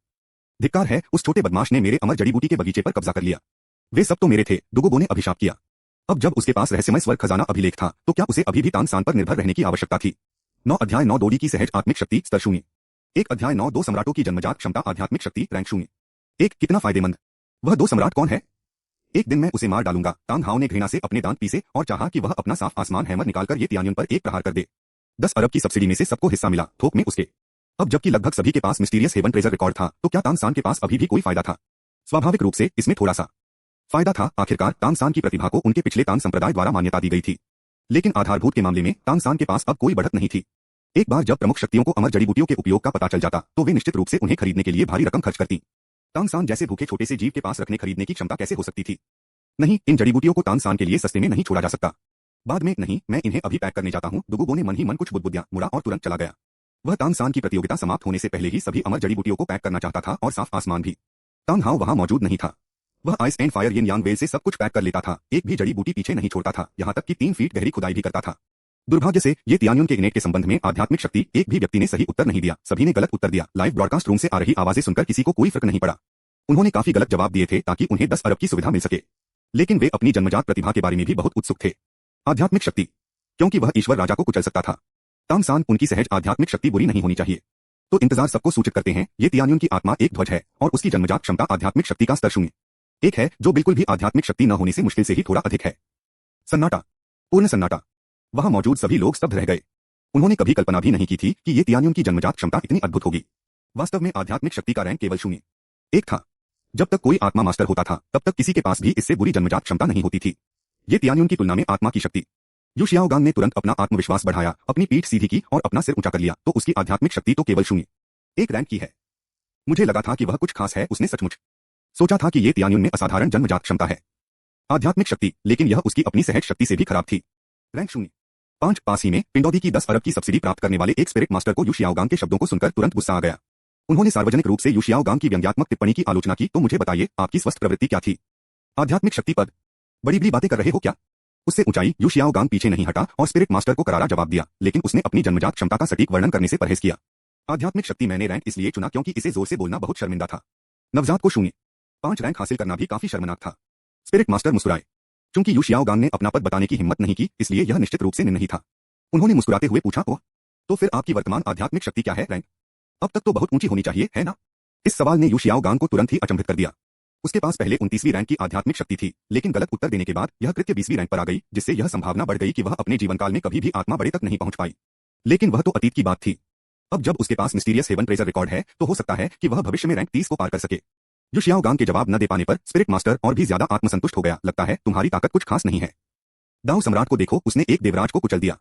Speaker 1: धिक्कार है, उस छोटे बदमाश ने मेरे अमर जड़ी बूटी के बगीचे पर कब्जा कर लिया। वे सब तो मेरे थे, दुगोबो ने अभिशाप किया। अब जब उसके पास रहस्यमय स्वर्ग खजाना अभिलेख था तो क्या उसे अभी भी तांगसान पर निर्भर रहने की आवश्यकता थी? 9 अध्याय 9 दोडी की सहज आत्मिक शक्ति स्तर 0। 1 अध्याय 9 2 सम्राटों की जन्मजात क्षमता आध्यात्मिक शक्ति रैंक 0। 1 कितना फायदेमंद। वह 2 सम्राट कौन है? एक दिन मैं उसे मार डालूंगा। तांग हाओ ने घृणा से अपने दांत पीसे और चाहा कि वह अपना साफ आसमान हैमर निकालकर ये तियान्युन पर एक प्रहार कर दे। 10 अरब की सब्सिडी में से सबको हिस्सा मिला, थोक में उसके। अब जबकि लगभग सभी के पास मिस्टीरियस हेवन ट्रेजर रिकॉर्ड था तो क्या तांगसान के पास अभी भी कोई फायदा था? स्वाभाविक रूप से इसमें थोड़ा सा फायदा था। आखिरकार तांगसान की प्रतिभा को उनके पिछले तांग संप्रदाय द्वारा मान्यता दी गई थी। लेकिन आधारभूत के मामले में तांगसान के पास अब कोई बढ़त नहीं थी। एक बार जब प्रमुख शक्तियों को अमर जड़ी बूटियों के उपयोग का पता चल जाता तो वे निश्चित रूप से उन्हें खरीदने के लिए भारी रकम खर्च करती। तांगसान जैसे भूखे छोटे से जीव के पास रखने खरीदने की क्षमता कैसे हो सकती थी? नहीं, इन जड़ी बूटियों को तांगसान के लिए सस्ते में नहीं छोड़ा जा सकता। बाद में नहीं, मैं इन्हें अभी पैक करने जाता हूँ। दुगुबो ने मन ही मन कुछ बुदबुदिया, मुड़ा और तुरंत चला गया। वह तांगसान की प्रतियोगिता समाप्त होने से पहले ही सभी अमर जड़ी बूटियों को पैक करना चाहता था और साफ आसमान भी। तांग हाओ वहां मौजूद नहीं था। वह ice and fire yin Yang well से सब कुछ पैक कर लेता था, एक भी जड़ी बूटी पीछे नहीं छोड़ता था, यहाँ तक कि 3 फीट गहरी खुदाई भी करता था। दुर्भाग्य से ये तियान्युन के इनेट के संबंध में आध्यात्मिक शक्ति एक भी व्यक्ति ने सही उत्तर नहीं दिया। सभी ने गलत उत्तर दिया। लाइव ब्रॉडकास्ट रूम से आ रही आवाजें सुनकर किसी को कोई फर्क नहीं पड़ा। उन्होंने काफी गलत जवाब दिए थे ताकि उन्हें 10 अरब की सुविधा मिल सके। लेकिन वे अपनी जन्मजात प्रतिभा के बारे में भी बहुत उत्सुक थे। आध्यात्मिक शक्ति, क्योंकि वह ईश्वर राजा को कुचल सकता था। तांगसान, उनकी सहज आध्यात्मिक शक्ति बुरी नहीं होनी चाहिए। तो इंतजार सबको सूचित करते हैं, ये तियान्युन की आत्मा एक ध्वज है और उसकी जन्मजात क्षमता आध्यात्मिक शक्ति का स्तर 0 1 है, जो बिल्कुल भी आध्यात्मिक शक्ति न होने से मुश्किल से ही थोड़ा अधिक है। सन्नाटा, पूर्ण सन्नाटा। वहां मौजूद सभी लोग स्तब्ध रह गए। उन्होंने कभी कल्पना भी नहीं की थी कि ये तियान्युन की जन्मजात क्षमता इतनी अद्भुत होगी। वास्तव में आध्यात्मिक शक्ति का रैंक केवल 0 1 था। जब तक कोई आत्मा मास्टर होता था तब तक किसी के पास भी इससे बुरी जन्मजात क्षमता नहीं होती थी। ये तियान्युन की तुलना में आत्मा की शक्ति। यू शियाओगांग ने तुरंत अपना आत्मविश्वास बढ़ाया, अपनी पीठ सीधी की और अपना सिर ऊंचा कर लिया। तो उसकी आध्यात्मिक शक्ति तो केवल 0 1 रैंक की है। मुझे लगा था कि वह कुछ खास है। उसने सचमुच सोचा था कि ये तियान्युन में असाधारण जन्मजात क्षमता है, आध्यात्मिक शक्ति, लेकिन यह उसकी अपनी सहज शक्ति से भी खराब थी। रैंक 0 5 पास ही में पिंडौदी की 10 अरब की सब्सिडी प्राप्त करने वाले एक स्पिरिट मास्टर को यू शियाओगांग के शब्दों को सुनकर तुरंत गुस्सा आ गया। उन्होंने सार्वजनिक रूप से यू शियाओगांग की व्यंग्यात्मक टिप्पणी की आलोचना की। तो मुझे बताइए, आपकी स्वस्थ प्रवृत्ति क्या थी? आध्यात्मिक शक्ति पद, बड़ी बड़ी बातें कर रहे हो क्या? उससे ऊंचाई। यू शियाओगांग पीछे नहीं हटा और स्पिरिट मास्टर को करारा जवाब दिया, लेकिन उसने अपनी जन्मजात क्षमता का सटीक वर्णन करने से परहेज किया। आध्यात्मिक शक्ति मैंने रैंक इसलिए चुना क्योंकि इसे जोर से बोलना बहुत शर्मिंदा था। नवजात को 0 5 रैंक हासिल करना भी काफी शर्मनाक था। स्पिरिट मास्टर मुस्कुराए। चूंकि यू शियाओगांग ने अपना पद बताने की हिम्मत नहीं की, इसलिए यह निश्चित रूप से नहीं था। उन्होंने मुस्कुराते हुए पूछा, ओह, तो फिर आपकी वर्तमान आध्यात्मिक शक्ति क्या है? रैंक अब तक तो बहुत ऊंची होनी चाहिए, है ना? इस सवाल ने यू शियाओगांग को तुरंत ही अचंभित कर दिया। उसके पास पहले 29वीं रैंक की आध्यात्मिक शक्ति थी, लेकिन गलत उत्तर देने के बाद यह कृत्य 20वीं रैंक पर आ गई, जिससे यह संभावना बढ़ गई कि वह अपने जीवनकाल में कभी भी आत्मा बड़े तक नहीं पहुंच पाई। लेकिन वह तो अतीत की बात थी। अब जब उसके पास मिस्टीरियस हेवन ट्रेजर रिकॉर्ड है तो हो सकता है कि वह भविष्य में रैंक 30 को पार कर सके। यू शियाओगांग के जवाब न दे पाने पर स्पिरिट मास्टर और भी ज्यादा आत्मसंतुष्ट हो गया। लगता है तुम्हारी ताकत कुछ खास नहीं है। दाऊ सम्राट को देखो, उसने एक देवराज को कुचल दिया।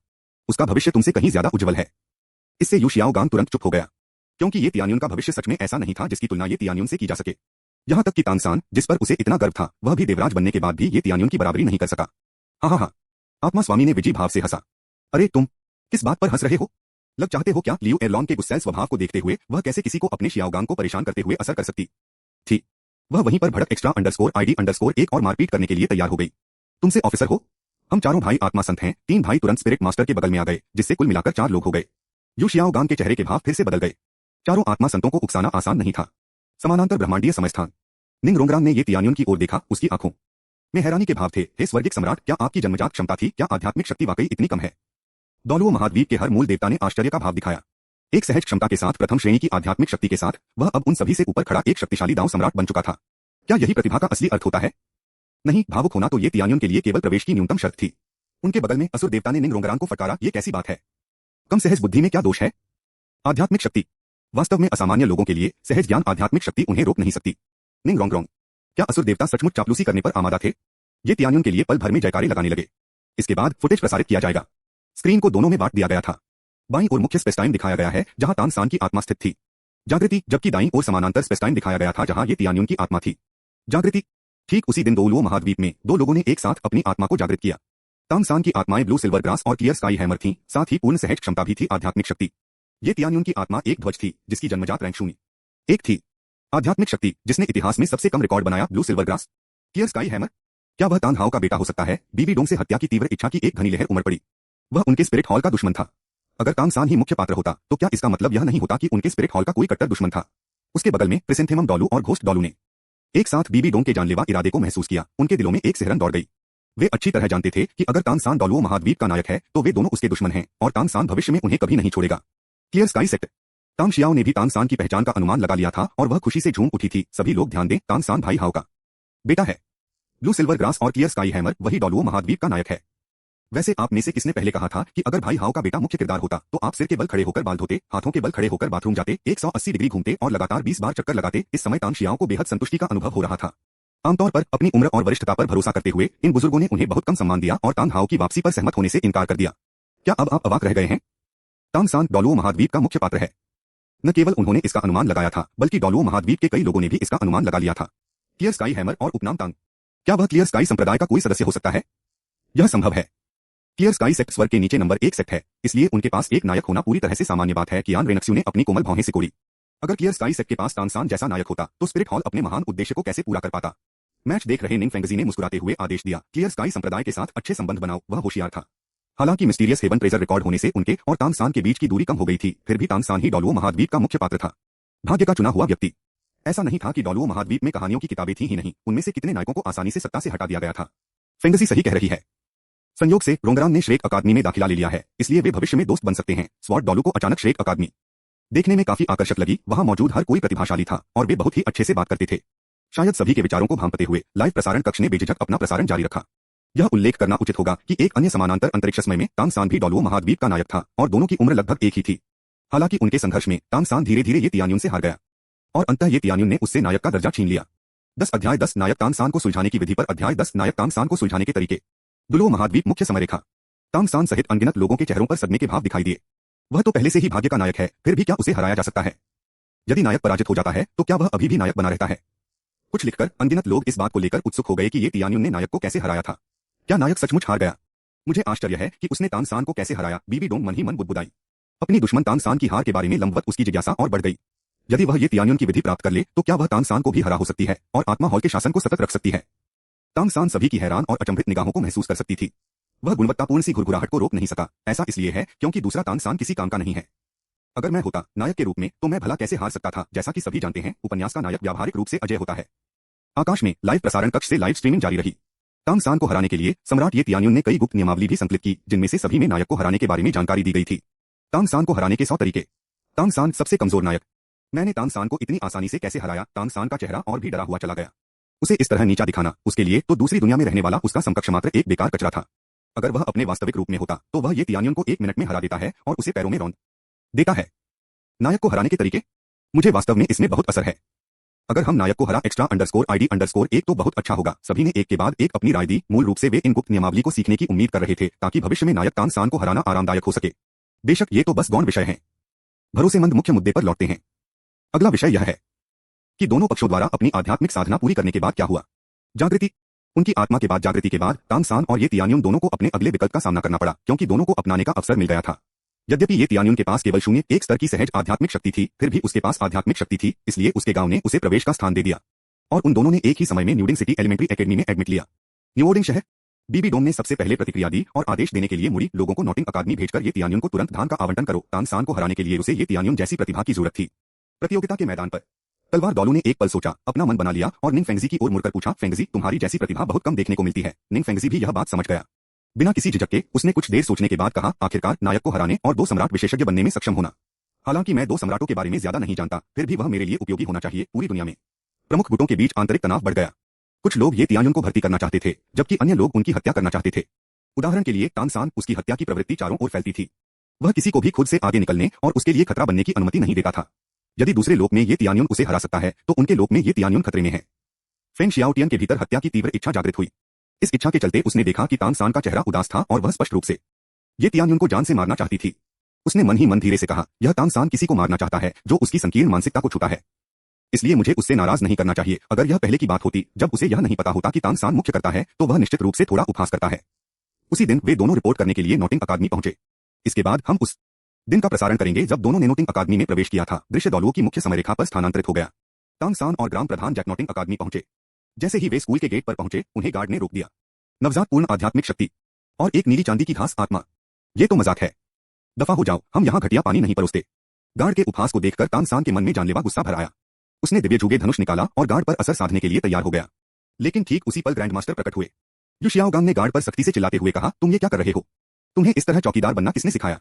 Speaker 1: उसका भविष्य तुमसे कहीं ज्यादा उज्जवल है। इससे यू शियाओगांग तुरंत चुप हो गया, क्योंकि ये तियान्युन का भविष्य सच में ऐसा नहीं था जिसकी तुलना ये तियान्युन से की जा सके। यहाँ तक कि तांगसान, जिस पर उसे इतना गर्व था, वह भी देवराज बनने के बाद भी ये तियान्युन की बराबरी नहीं कर सका। हाँ, आत्मा स्वामी ने विजयी भाव से हंसा। अरे तुम किस बात पर हंस रहे हो? लग चाहते हो क्या? लियू एरलॉन के गुस्सैल स्वभाव को देखते हुए वह कैसे किसी को अपने शियाओगांग को परेशान करते हुए असर कर सकती थी। वह वहीं पर भड़क extra_ID_1 और मारपीट करने के लिए तैयार हो गई। तुमसे ऑफिसर हो? हम चारों भाई आत्मा संत हैं। 3 भाई तुरंत स्पिरिट मास्टर के बगल में आ गए, जिससे कुल मिलाकर 4 लोग हो गए। यू शियाओगांग के चेहरे के भाव फिर से बदल गए। चारों आत्मा संतों को उकसाना आसान नहीं था। समानांतर ब्रह्मांडीय समय स्थान। निंग रोंगरांग ने ये तियान्युन की ओर देखा। उसकी आंखों में हैरानी के भाव थे। हे स्वर्गिक सम्राट, क्या आपकी जन्मजात क्षमता थी? क्या आध्यात्मिक शक्ति वाकई इतनी कम है? डोलुओ महाद्वीप के हर मूल देवता ने आश्चर्य का भाव दिखाया। एक सहज क्षमता के साथ, प्रथम श्रेणी की आध्यात्मिक शक्ति के साथ, वह अब उन सभी से ऊपर खड़ा एक शक्तिशाली दाव सम्राट बन चुका था। क्या यही प्रतिभा का असली अर्थ होता है? नहीं, भावुक होना तो ये तियान्युन के लिए केवल प्रवेश की न्यूनतम शर्त थी। उनके बगल में असुर देवता ने निंगरोंगरांग को फटकारा। ये कैसी बात है? कम सहज बुद्धि में क्या दोष है? आध्यात्मिक शक्ति। वास्तव में असामान्य लोगों के लिए सहज ज्ञान आध्यात्मिक शक्ति उन्हें रोक नहीं सकती। निंगरोंगरांग, क्या असुर देवता सचमुच चापलूसी करने पर आमादा थे? ये तियान्युन के लिए पल भर में जयकारे लगाने लगे। इसके बाद फुटेज प्रसारित किया जाएगा। स्क्रीन को दोनों में बांट दिया गया था। बाईं ओर मुख्य स्पेस टाइम दिखाया गया है जहां तानसान की आत्मा स्थित थी, जागृति, जबकि दाईं ओर समानांतर स्पेस टाइम दिखाया गया था जहां ये तियान्युन की आत्मा थी, जागृति। ठीक उसी दिन डोलुओ महाद्वीप में दो लोगों ने एक साथ अपनी आत्मा को जागृत किया। तानसान की आत्माएं ब्लू सिल्वर ग्रास और क्लियर स्काई हैमर थीं, साथ ही पूर्ण सहज क्षमता भी थी आध्यात्मिक शक्ति। ये तियान्युन की आत्मा एक ध्वज थी जिसकी जन्मजात रैंक 0-1 थी। आध्यात्मिक शक्ति जिसने इतिहास में सबसे कम रिकॉर्ड बनाया, blue silver grass, clear sky hammer. क्या वह तान हाओ का बेटा हो सकता है? बीबी डोंग से हत्या की तीव्र इच्छा की एक घनी लहर उमड़ पड़ी। वह उनके स्पिरिट हॉल का दुश्मन था। अगर तानसान ही मुख्य पात्र होता तो क्या इसका मतलब यह नहीं होता कि उनके स्पिरिट हॉल का कोई कट्टर दुश्मन था? उसके बगल में क्रिसेंथेमम डोलू और घोस्ट डोलू ने एक साथ बीबी डोंग के जानलेवा इरादे को महसूस किया। उनके दिलों में एक सिहरन दौड़ गई। वे अच्छी तरह जानते थे कि अगर तानसान डोलुओ महाद्वीप का नायक है तो वे दोनों उसके दुश्मन हैं और तानसान भविष्य में उन्हें कभी नहीं छोड़ेगा। Clear sky sect. तान शियाओ ने भी तानसान की पहचान का अनुमान लगा लिया था और वह खुशी से झूम उठी थी। सभी लोग ध्यान दें, तानसान भाई हाओ का बेटा है। ब्लू सिल्वर ग्रास और क्लियर स्काई हैमर वही डोलुओ महाद्वीप का नायक है। वैसे आप में से किसने पहले कहा था कि अगर भाई हाओ का बेटा मुख्य किरदार होता तो आप सिर के बल खड़े होकर बाल धोते, हाथों के बल खड़े होकर बाथरूम जाते, 180 डिग्री घूमते और लगातार 20 बार चक्कर लगाते? इस समय तान शियाओ को बेहद संतुष्टि का अनुभव हो रहा था। आमतौर पर अपनी उम्र और वरिष्ठता पर भरोसा करते हुए इन बुजुर्गों ने उन्हें बहुत कम सम्मान दिया और तान हाओ की वापसी पर सहमत होने से इनकार कर दिया। क्या अब आप अवाक रह गए हैं? तानसान डोलुओ महाद्वीप का मुख्य पात्र है। न केवल उन्होंने इसका अनुमान लगाया था बल्कि डोलुओ महाद्वीप के कई लोगों ने भी इसका अनुमान लगा लिया था। क्लियर स्काई हैमर और उपनाम तांग, क्या वह क्लियर स्काई संप्रदाय का कोई सदस्य हो सकता है? यह संभव है। क्लियर स्काई सेक्ट स्वर्ग के नीचे नंबर 1 सेक्ट है, इसलिए उनके पास एक नायक होना पूरी तरह से सामान्य बात है। कियान रेनक्स्यू ने अपनी कोमल भौहें सिकोड़ी। अगर क्लियर स्काई सेक्ट के पास तानसान जैसा नायक होता तो स्पिरिट हॉल अपने महान उद्देश्य को कैसे पूरा कर पाता? मैच देख रहे निंग फेंगजी ने मुस्कुराते हुए आदेश दिया, क्लियर स्काई संप्रदाय के साथ अच्छे संबंध बनाओ। वह होशियार था। हालांकि मिस्टीरियस हेवन ट्रेजर रिकॉर्ड होने से उनके और तानसान के बीच की दूरी कम हो गई थी, फिर भी तानसान ही डोलुओ महाद्वीप का मुख्य पात्र था। भाग्य का चुना हुआ व्यक्ति। ऐसा नहीं था कि डोलुओ महाद्वीप में कहानियों की किताबें थी ही नहीं, उनमें से कितने नायकों को आसानी से सत्ता से हटा दिया गया था। फेंगजी सही कह रही है। संयोग से रोंगरान ने श्रेक अकादमी में दाखिला ले लिया है, इसलिए वे भविष्य में दोस्त बन सकते हैं। स्वॉर्ड डोलू को अचानक श्रेक अकादमी देखने में काफी आकर्षक लगी। वहां मौजूद हर कोई प्रतिभाशाली था और वे बहुत ही अच्छे से बात करते थे। शायद सभी के विचारों को भांपते हुए लाइव प्रसारण कक्ष ने बेझिझक अपना प्रसारण जारी रखा। यह उल्लेख करना उचित होगा कि एक अन्य समानांतर अंतरिक्ष समय में तानसान भी डोलुओ महाद्वीप का नायक था और दोनों की उम्र लगभग एक ही थी। हालांकि उनके संघर्ष में तानसान धीरे धीरे ये तियान्युन से हार गया और अंततः ये तियान्युन ने उससे नायक का दर्जा छीन लिया। 10 अध्याय 10 नायक तानसान को सुलझाने की विधि पर अध्याय 10 नायक तानसान को सुलझाने के तरीके। डोलुओ महाद्वीप मुख्य समयरेखा। तानसान सहित अनगिनत लोगों के चेहरों पर सदमे के भाव दिखाई दिए। वह तो पहले से ही भाग्य का नायक है, फिर भी क्या उसे हराया जा सकता है? यदि नायक पराजित हो जाता है तो क्या वह अभी भी नायक बना रहता है? कुछ लिखकर अनगिनत लोग इस बात को लेकर उत्सुक हो गए कि ये तियान्युन ने नायक को कैसे हराया था। क्या नायक सचमुच हार गया? मुझे आश्चर्य है कि उसने तानसान को कैसे हराया। बीबी डोंग मन ही मन बुदबुदाई। अपनी दुश्मन तानसान की हार के बारे में लंबवत उसकी जिज्ञासा और बढ़ गई। यदि वह ये तियान्युन की विधि प्राप्त कर ले तो क्या वह तानसान को भी हरा हो सकती है और आत्मा हॉल के शासन को सतत रख सकती है? तानसान सभी की हैरान और अचंभित निगाहों को महसूस कर सकती थी। वह गुणवत्तापूर्ण सी घुरघुराहट को रोक नहीं सका। ऐसा इसलिए है क्योंकि दूसरा तानसान किसी काम का नहीं है। अगर मैं होता नायक के रूप में तो मैं भला कैसे हार सकता था? जैसा कि सभी जानते हैं, उपन्यास का नायक व्यावहारिक रूप से अजय होता है। आकाश में लाइव प्रसारण कक्ष से लाइव स्ट्रीमिंग जारी रही। तानसान को हराने के लिए सम्राट ये तियान्युन ने कई गुप्त नियमावली भी संकलित की, जिनमें से सभी में नायक को हराने के बारे में जानकारी दी गई थी। तानसान को हराने के 100 तरीके। तानसान सबसे कमजोर नायक। मैंने तानसान को इतनी आसानी से कैसे हराया? तानसान का चेहरा और भी डरा हुआ चला गया। उसे इस तरह नीचा दिखाना उसके लिए तो दूसरी दुनिया में रहने वाला उसका समकक्ष मात्र एक बेकार कचरा था। अगर वह अपने वास्तविक रूप में होता तो वह ये तियान्युन को 1 मिनट में हरा देता है और उसे पैरों में रौंद देता है। नायक को हराने के तरीके। मुझे वास्तव में इसमें बहुत असर है। अगर हम नायक को हरा !ID_1 तो बहुत अच्छा होगा। सभी ने एक के बाद एक अपनी राय दी। मूल रूप से वे इन गुप्त नियमावली को सीखने की उम्मीद कर रहे थे ताकि भविष्य में नायक तानसान को हराना आरामदायक हो सके। बेशक ये तो बस गौण विषय हैं। भरोसेमंद मुख्य मुद्दे पर लौटते हैं। अगला विषय यह है कि दोनों पक्षों द्वारा अपनी आध्यात्मिक साधना पूरी करने के बाद क्या हुआ। जागृति। उनकी आत्मा के बाद जागृति के बाद तानसान और ये तियान्युन दोनों को अपने अगले विकल्प का सामना करना पड़ा, क्योंकि दोनों को अपनाने का अवसर मिल गया था। यद्यपि ये तियान्युन के पास केवल 0-1 स्तर की सहज आध्यात्मिक शक्ति थी, फिर भी उसके पास आध्यात्मिक शक्ति थी, इसलिए उसके गांव ने उसे प्रवेश का स्थान दे दिया और उन दोनों ने एक ही समय में न्यूडिंग सिटी एलिमेंट्री एकेडमी में एडमिट लिया। न्यूओडिंग शहर। बीबी डोंग ने सबसे पहले प्रतिक्रिया दी और आदेश देने के लिए मुड़ी लोगों को नोटिंग अकादमी भेजकर ये तियान्युन को तुरंत धान का आवंटन करो। तानसान को हराने के लिए उसे ये तियान्युन जैसी प्रतिभा की जरूरत थी। प्रतियोगिता के मैदान पर तलवार डोलू ने एक पल सोचा, अपना मन बना लिया और निंग फेंगजी की ओर मुड़कर पूछा, फेंगजी तुम्हारी जैसी प्रतिभा बहुत कम देखने को मिलती है। निंग फेंगजी भी यह बात समझ गया। बिना किसी झिझक के उसने कुछ देर सोचने के बाद कहा, आखिरकार नायक को हराने और 2 सम्राट विशेषज्ञ बनने में सक्षम होना। हालांकि मैं 2 सम्राटों के बारे में ज्यादा नहीं जानता, फिर भी वह मेरे लिए उपयोगी होना चाहिए। पूरी दुनिया में प्रमुख गुटों के बीच आंतरिक तनाव बढ़ गया। कुछ लोग ये तियानुन को भर्ती करना चाहते थे, जबकि अन्य लोग उनकी हत्या करना चाहते थे। उदाहरण के लिए तानसान, उसकी हत्या की प्रवृत्ति चारों ओर फैलती थी। वह किसी को भी खुद से आगे निकलने और उसके लिए खतरा बनने की अनुमति नहीं देता था। यदि दूसरे लोक में ये तियानुन उसे हरा सकता है, तो उनके लोक में ये तियानुन खतरे में है। फेंग शियाओटियन के भीतर हत्या की तीव्र इच्छा जागृत हुई। इस इच्छा के चलते उसने देखा कि तानसान का चेहरा उदास था और वह स्पष्ट रूप से ये तियानुन को जान से मारना चाहती थी। उसने मन ही मन धीरे से कहा, यह तानसान किसी को मारना चाहता है जो उसकी संकीर्ण मानसिकता को छूता है। इसलिए मुझे उससे नाराज नहीं करना चाहिए। अगर यह पहले की बात होती, जब उसे यह नहीं पता होता कि तानसान मुख्य करता है, तो वह निश्चित रूप से थोड़ा उपहास करता है। उसी दिन वे दोनों रिपोर्ट करने के लिए नोटिंग अकादमी पहुंचे। इसके बाद हम उस दिन का प्रसारण करेंगे जब दोनों ने नोटिंग अकादमी में प्रवेश किया था। दृश्य डॉलुओ की मुख्य समयरेखा पर स्थानांतरित हो गया। तानसान और ग्राम प्रधान जैक नोटिंग अकादमी पहुंचे। जैसे ही वे स्कूल के गेट पर पहुंचे, उन्हें गार्ड ने रोक दिया। नवजात पूर्ण आध्यात्मिक शक्ति और एक नीली चांदी की घास आत्मा। ये तो मजाक है। दफा हो जाओ, हम यहाँ घटिया पानी नहीं परोसते। गार्ड के उपहास को देखकर तानसान के मन में जानलेवा गुस्सा भर आया। उसने दिव्य जुगे धनुष निकाला और गार्ड पर असर साधने के लिए तैयार हो गया। लेकिन ठीक उसी पल ग्रैंडमास्टर प्रकट हुए। यू शियाओगांग ने गार्ड पर सख्ती से चिल्लाते हुए कहा, तुम ये क्या कर रहे हो? तुम्हें इस तरह चौकीदार बनना किसने सिखाया?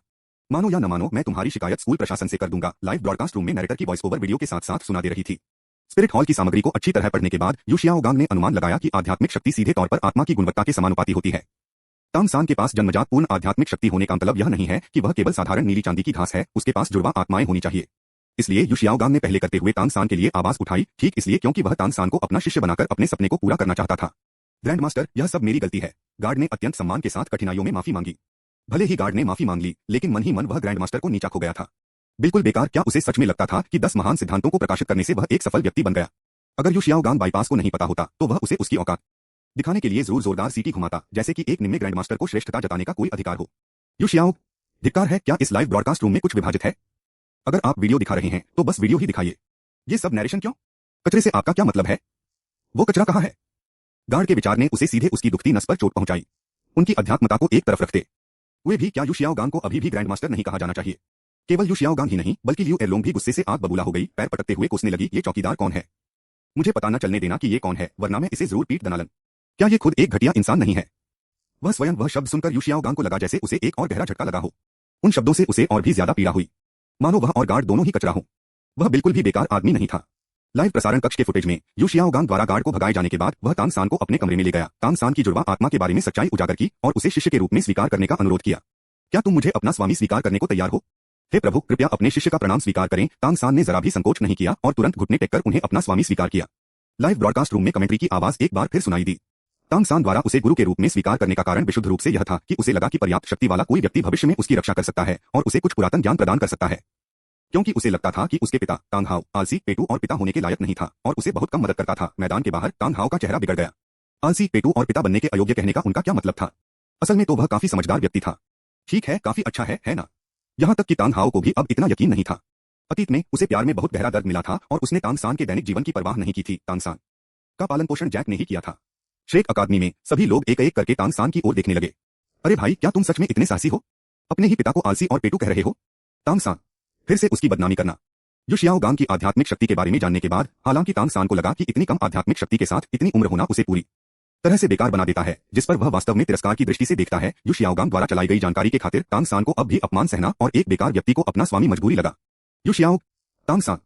Speaker 1: मानो या न मानो, मैं तुम्हारी शिकायत स्कूल प्रशासन से कर दूंगा। लाइव ब्रॉडकास्ट रूम में नैरेटर की वॉइस ओवर वीडियो के साथ साथ सुना दे रही थी। स्पिरिट हॉल की सामग्री को अच्छी तरह पढ़ने के बाद यू शियाओगांग ने अनुमान लगाया कि आध्यात्मिक शक्ति सीधे तौर पर आत्मा की गुणवत्ता के समानुपाती होती है। तानसान के पास जन्मजात पूर्ण आध्यात्मिक शक्ति होने का मतलब यह नहीं है कि वह केवल साधारण नीली चांदी की घास है। उसके पास जुड़वा आत्माएं होनी चाहिए। इसलिए यू शियाओगांग ने पहले करते हुए तानसान के लिए आवाज उठाई, ठीक इसलिए क्योंकि वह तानसान को अपना शिष्य बनाकर अपने सपने को पूरा करना चाहता था। ग्रैंडमास्टर, यह सब मेरी गलती है। गार्ड ने अत्यंत सम्मान के साथ कठिनाइयों में माफी मांगी। भले ही गार्ड ने माफी मांग ली, लेकिन मन ही मन वह ग्रैंडमास्टर को नीचा खो गया था। बिल्कुल बेकार। क्या उसे सच में लगता था कि 10 महान सिद्धांतों को प्रकाशित करने से वह एक सफल व्यक्ति बन गया? अगर यू शियाओगांग बाईपास को नहीं पता होता, तो वह उसे उसकी औकात दिखाने के लिए जरूर जोरदार सीटी घुमाता, जैसे कि एक निम्न ग्रैंडमास्टर को श्रेष्ठता जताने का कोई अधिकार हो। यू शियाओ, धिक्कार है। क्या इस लाइव ब्रॉडकास्ट रूम में कुछ विभाजित है? अगर आप वीडियो दिखा रहे हैं, तो बस वीडियो ही दिखाइए। ये सब नरेशन क्यों? कचरे से आपका क्या मतलब है? वो कचरा कहाँ है? गार्ड के विचार ने उसे सीधे उसकी दुखती नस पर चोट पहुंचाई। उनकी अध्यात्मता को एक तरफ रखते हुए भी क्या यू शियाओगांग को अभी भी ग्रैंडमास्टर नहीं कहा जाना चाहिए? केवल यू शियाओगांग ही नहीं, बल्कि लियू एरलोंग भी गुस्से से आग बबूला हो गई। पैर पटकते हुए कोसने लगी, ये चौकीदार कौन है? मुझे पता न चलने देना कि ये कौन है, वरना मैं इसे जरूर पीट दनालन। क्या ये खुद एक घटिया इंसान नहीं है? वह स्वयं वह शब्द सुनकर यू शियाओगांग को लगा जैसे उसे एक और गहरा झटका लगा हो। उन शब्दों से उसे और भी ज्यादा पीड़ा हुई, मानो वह और गार्ड दोनों ही कचरा हो। वह बिल्कुल भी बेकार आदमी नहीं था। लाइव प्रसारण कक्ष के फुटेज में यू शियाओगांग द्वारा गार्ड को भगाए जाने के बाद वह तानसान को अपने कमरे में ले गया। तानसान की जुड़वा आत्मा के बारे में सच्चाई उजागर की और उसे शिष्य के रूप में स्वीकार करने का अनुरोध किया। क्या तुम मुझे अपना स्वामी स्वीकार करने को तैयार हो? हे प्रभु, कृपया अपने शिष्य का प्रणाम स्वीकार करें। तानसान ने जरा भी संकोच नहीं किया और तुरंत घुटने टेककर उन्हें अपना स्वामी स्वीकार किया। लाइव ब्रॉडकास्ट रूम में कमेंट्री की आवाज एक बार फिर सुनाई दी। तानसान द्वारा उसे गुरु के रूप में स्वीकार करने का कारण विशुद्ध रूप से यह था कि उसे लगा कि पर्याप्त शक्ति वाला कोई व्यक्ति भविष्य में उसकी रक्षा कर सकता है और उसे कुछ पुरातन ज्ञान प्रदान कर सकता है। क्योंकि उसे लगता था कि उसके पिता तांग हाओ आलसी, पेटू और पिता होने के लायक नहीं था और उसे बहुत कम मदद करता था। मैदान के बाहर तांग हाओ का चेहरा बिगड़ गया। आलसी, पेटू और पिता बनने के अयोग्य कहने का उनका क्या मतलब था? असल में तो वह काफी समझदार व्यक्ति था। ठीक है, काफी अच्छा है ना? यहाँ तक कि तांग हाओ को भी अब इतना यकीन नहीं था। अतीत में उसे प्यार में बहुत गहरा दर्द मिला था और उसने तानसान के दैनिक जीवन की परवाह नहीं की थी। तानसान का पालन पोषण जैक ने ही किया था। श्रेक अकादमी में सभी लोग एक एक करके तानसान की ओर देखने लगे। अरे भाई, क्या तुम सच में इतने साहसी हो? अपने ही पिता को आलसी और पेटू कह रहे हो? तानसान, फिर से उसकी बदनामी करना। यू शियाओगांग की आध्यात्मिक शक्ति के बारे में जानने के बाद हालांकि तानसान को लगा कि इतनी कम आध्यात्मिक शक्ति के साथ इतनी उम्र होना उसे पूरी तरह से बेकार बना देता है, जिस पर वह वास्तव में तिरस्कार की दृष्टि से देखता है। यू शियाओगांग द्वारा चलाई गई जानकारी के खातिर तानसान को अब भी अपमान सहना और एक बेकार व्यक्ति को अपना स्वामी मजबूरी लगा। यू शियाओ, तानसान।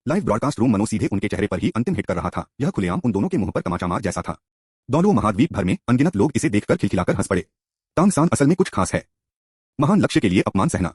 Speaker 1: लाइव ब्रॉडकास्ट रूम मनो सीधे उनके चेहरे पर ही अंतिम हिट कर रहा था। यह खुलेआम उन दोनों के मुंह पर तमाचा मार जैसा था। डोलुओ महाद्वीप भर में अनगिनत लोग इसे देखकर खिलखिलाकर हंस पड़े। तानसान असल में कुछ खास है। महान लक्ष्य के लिए अपमान सहना।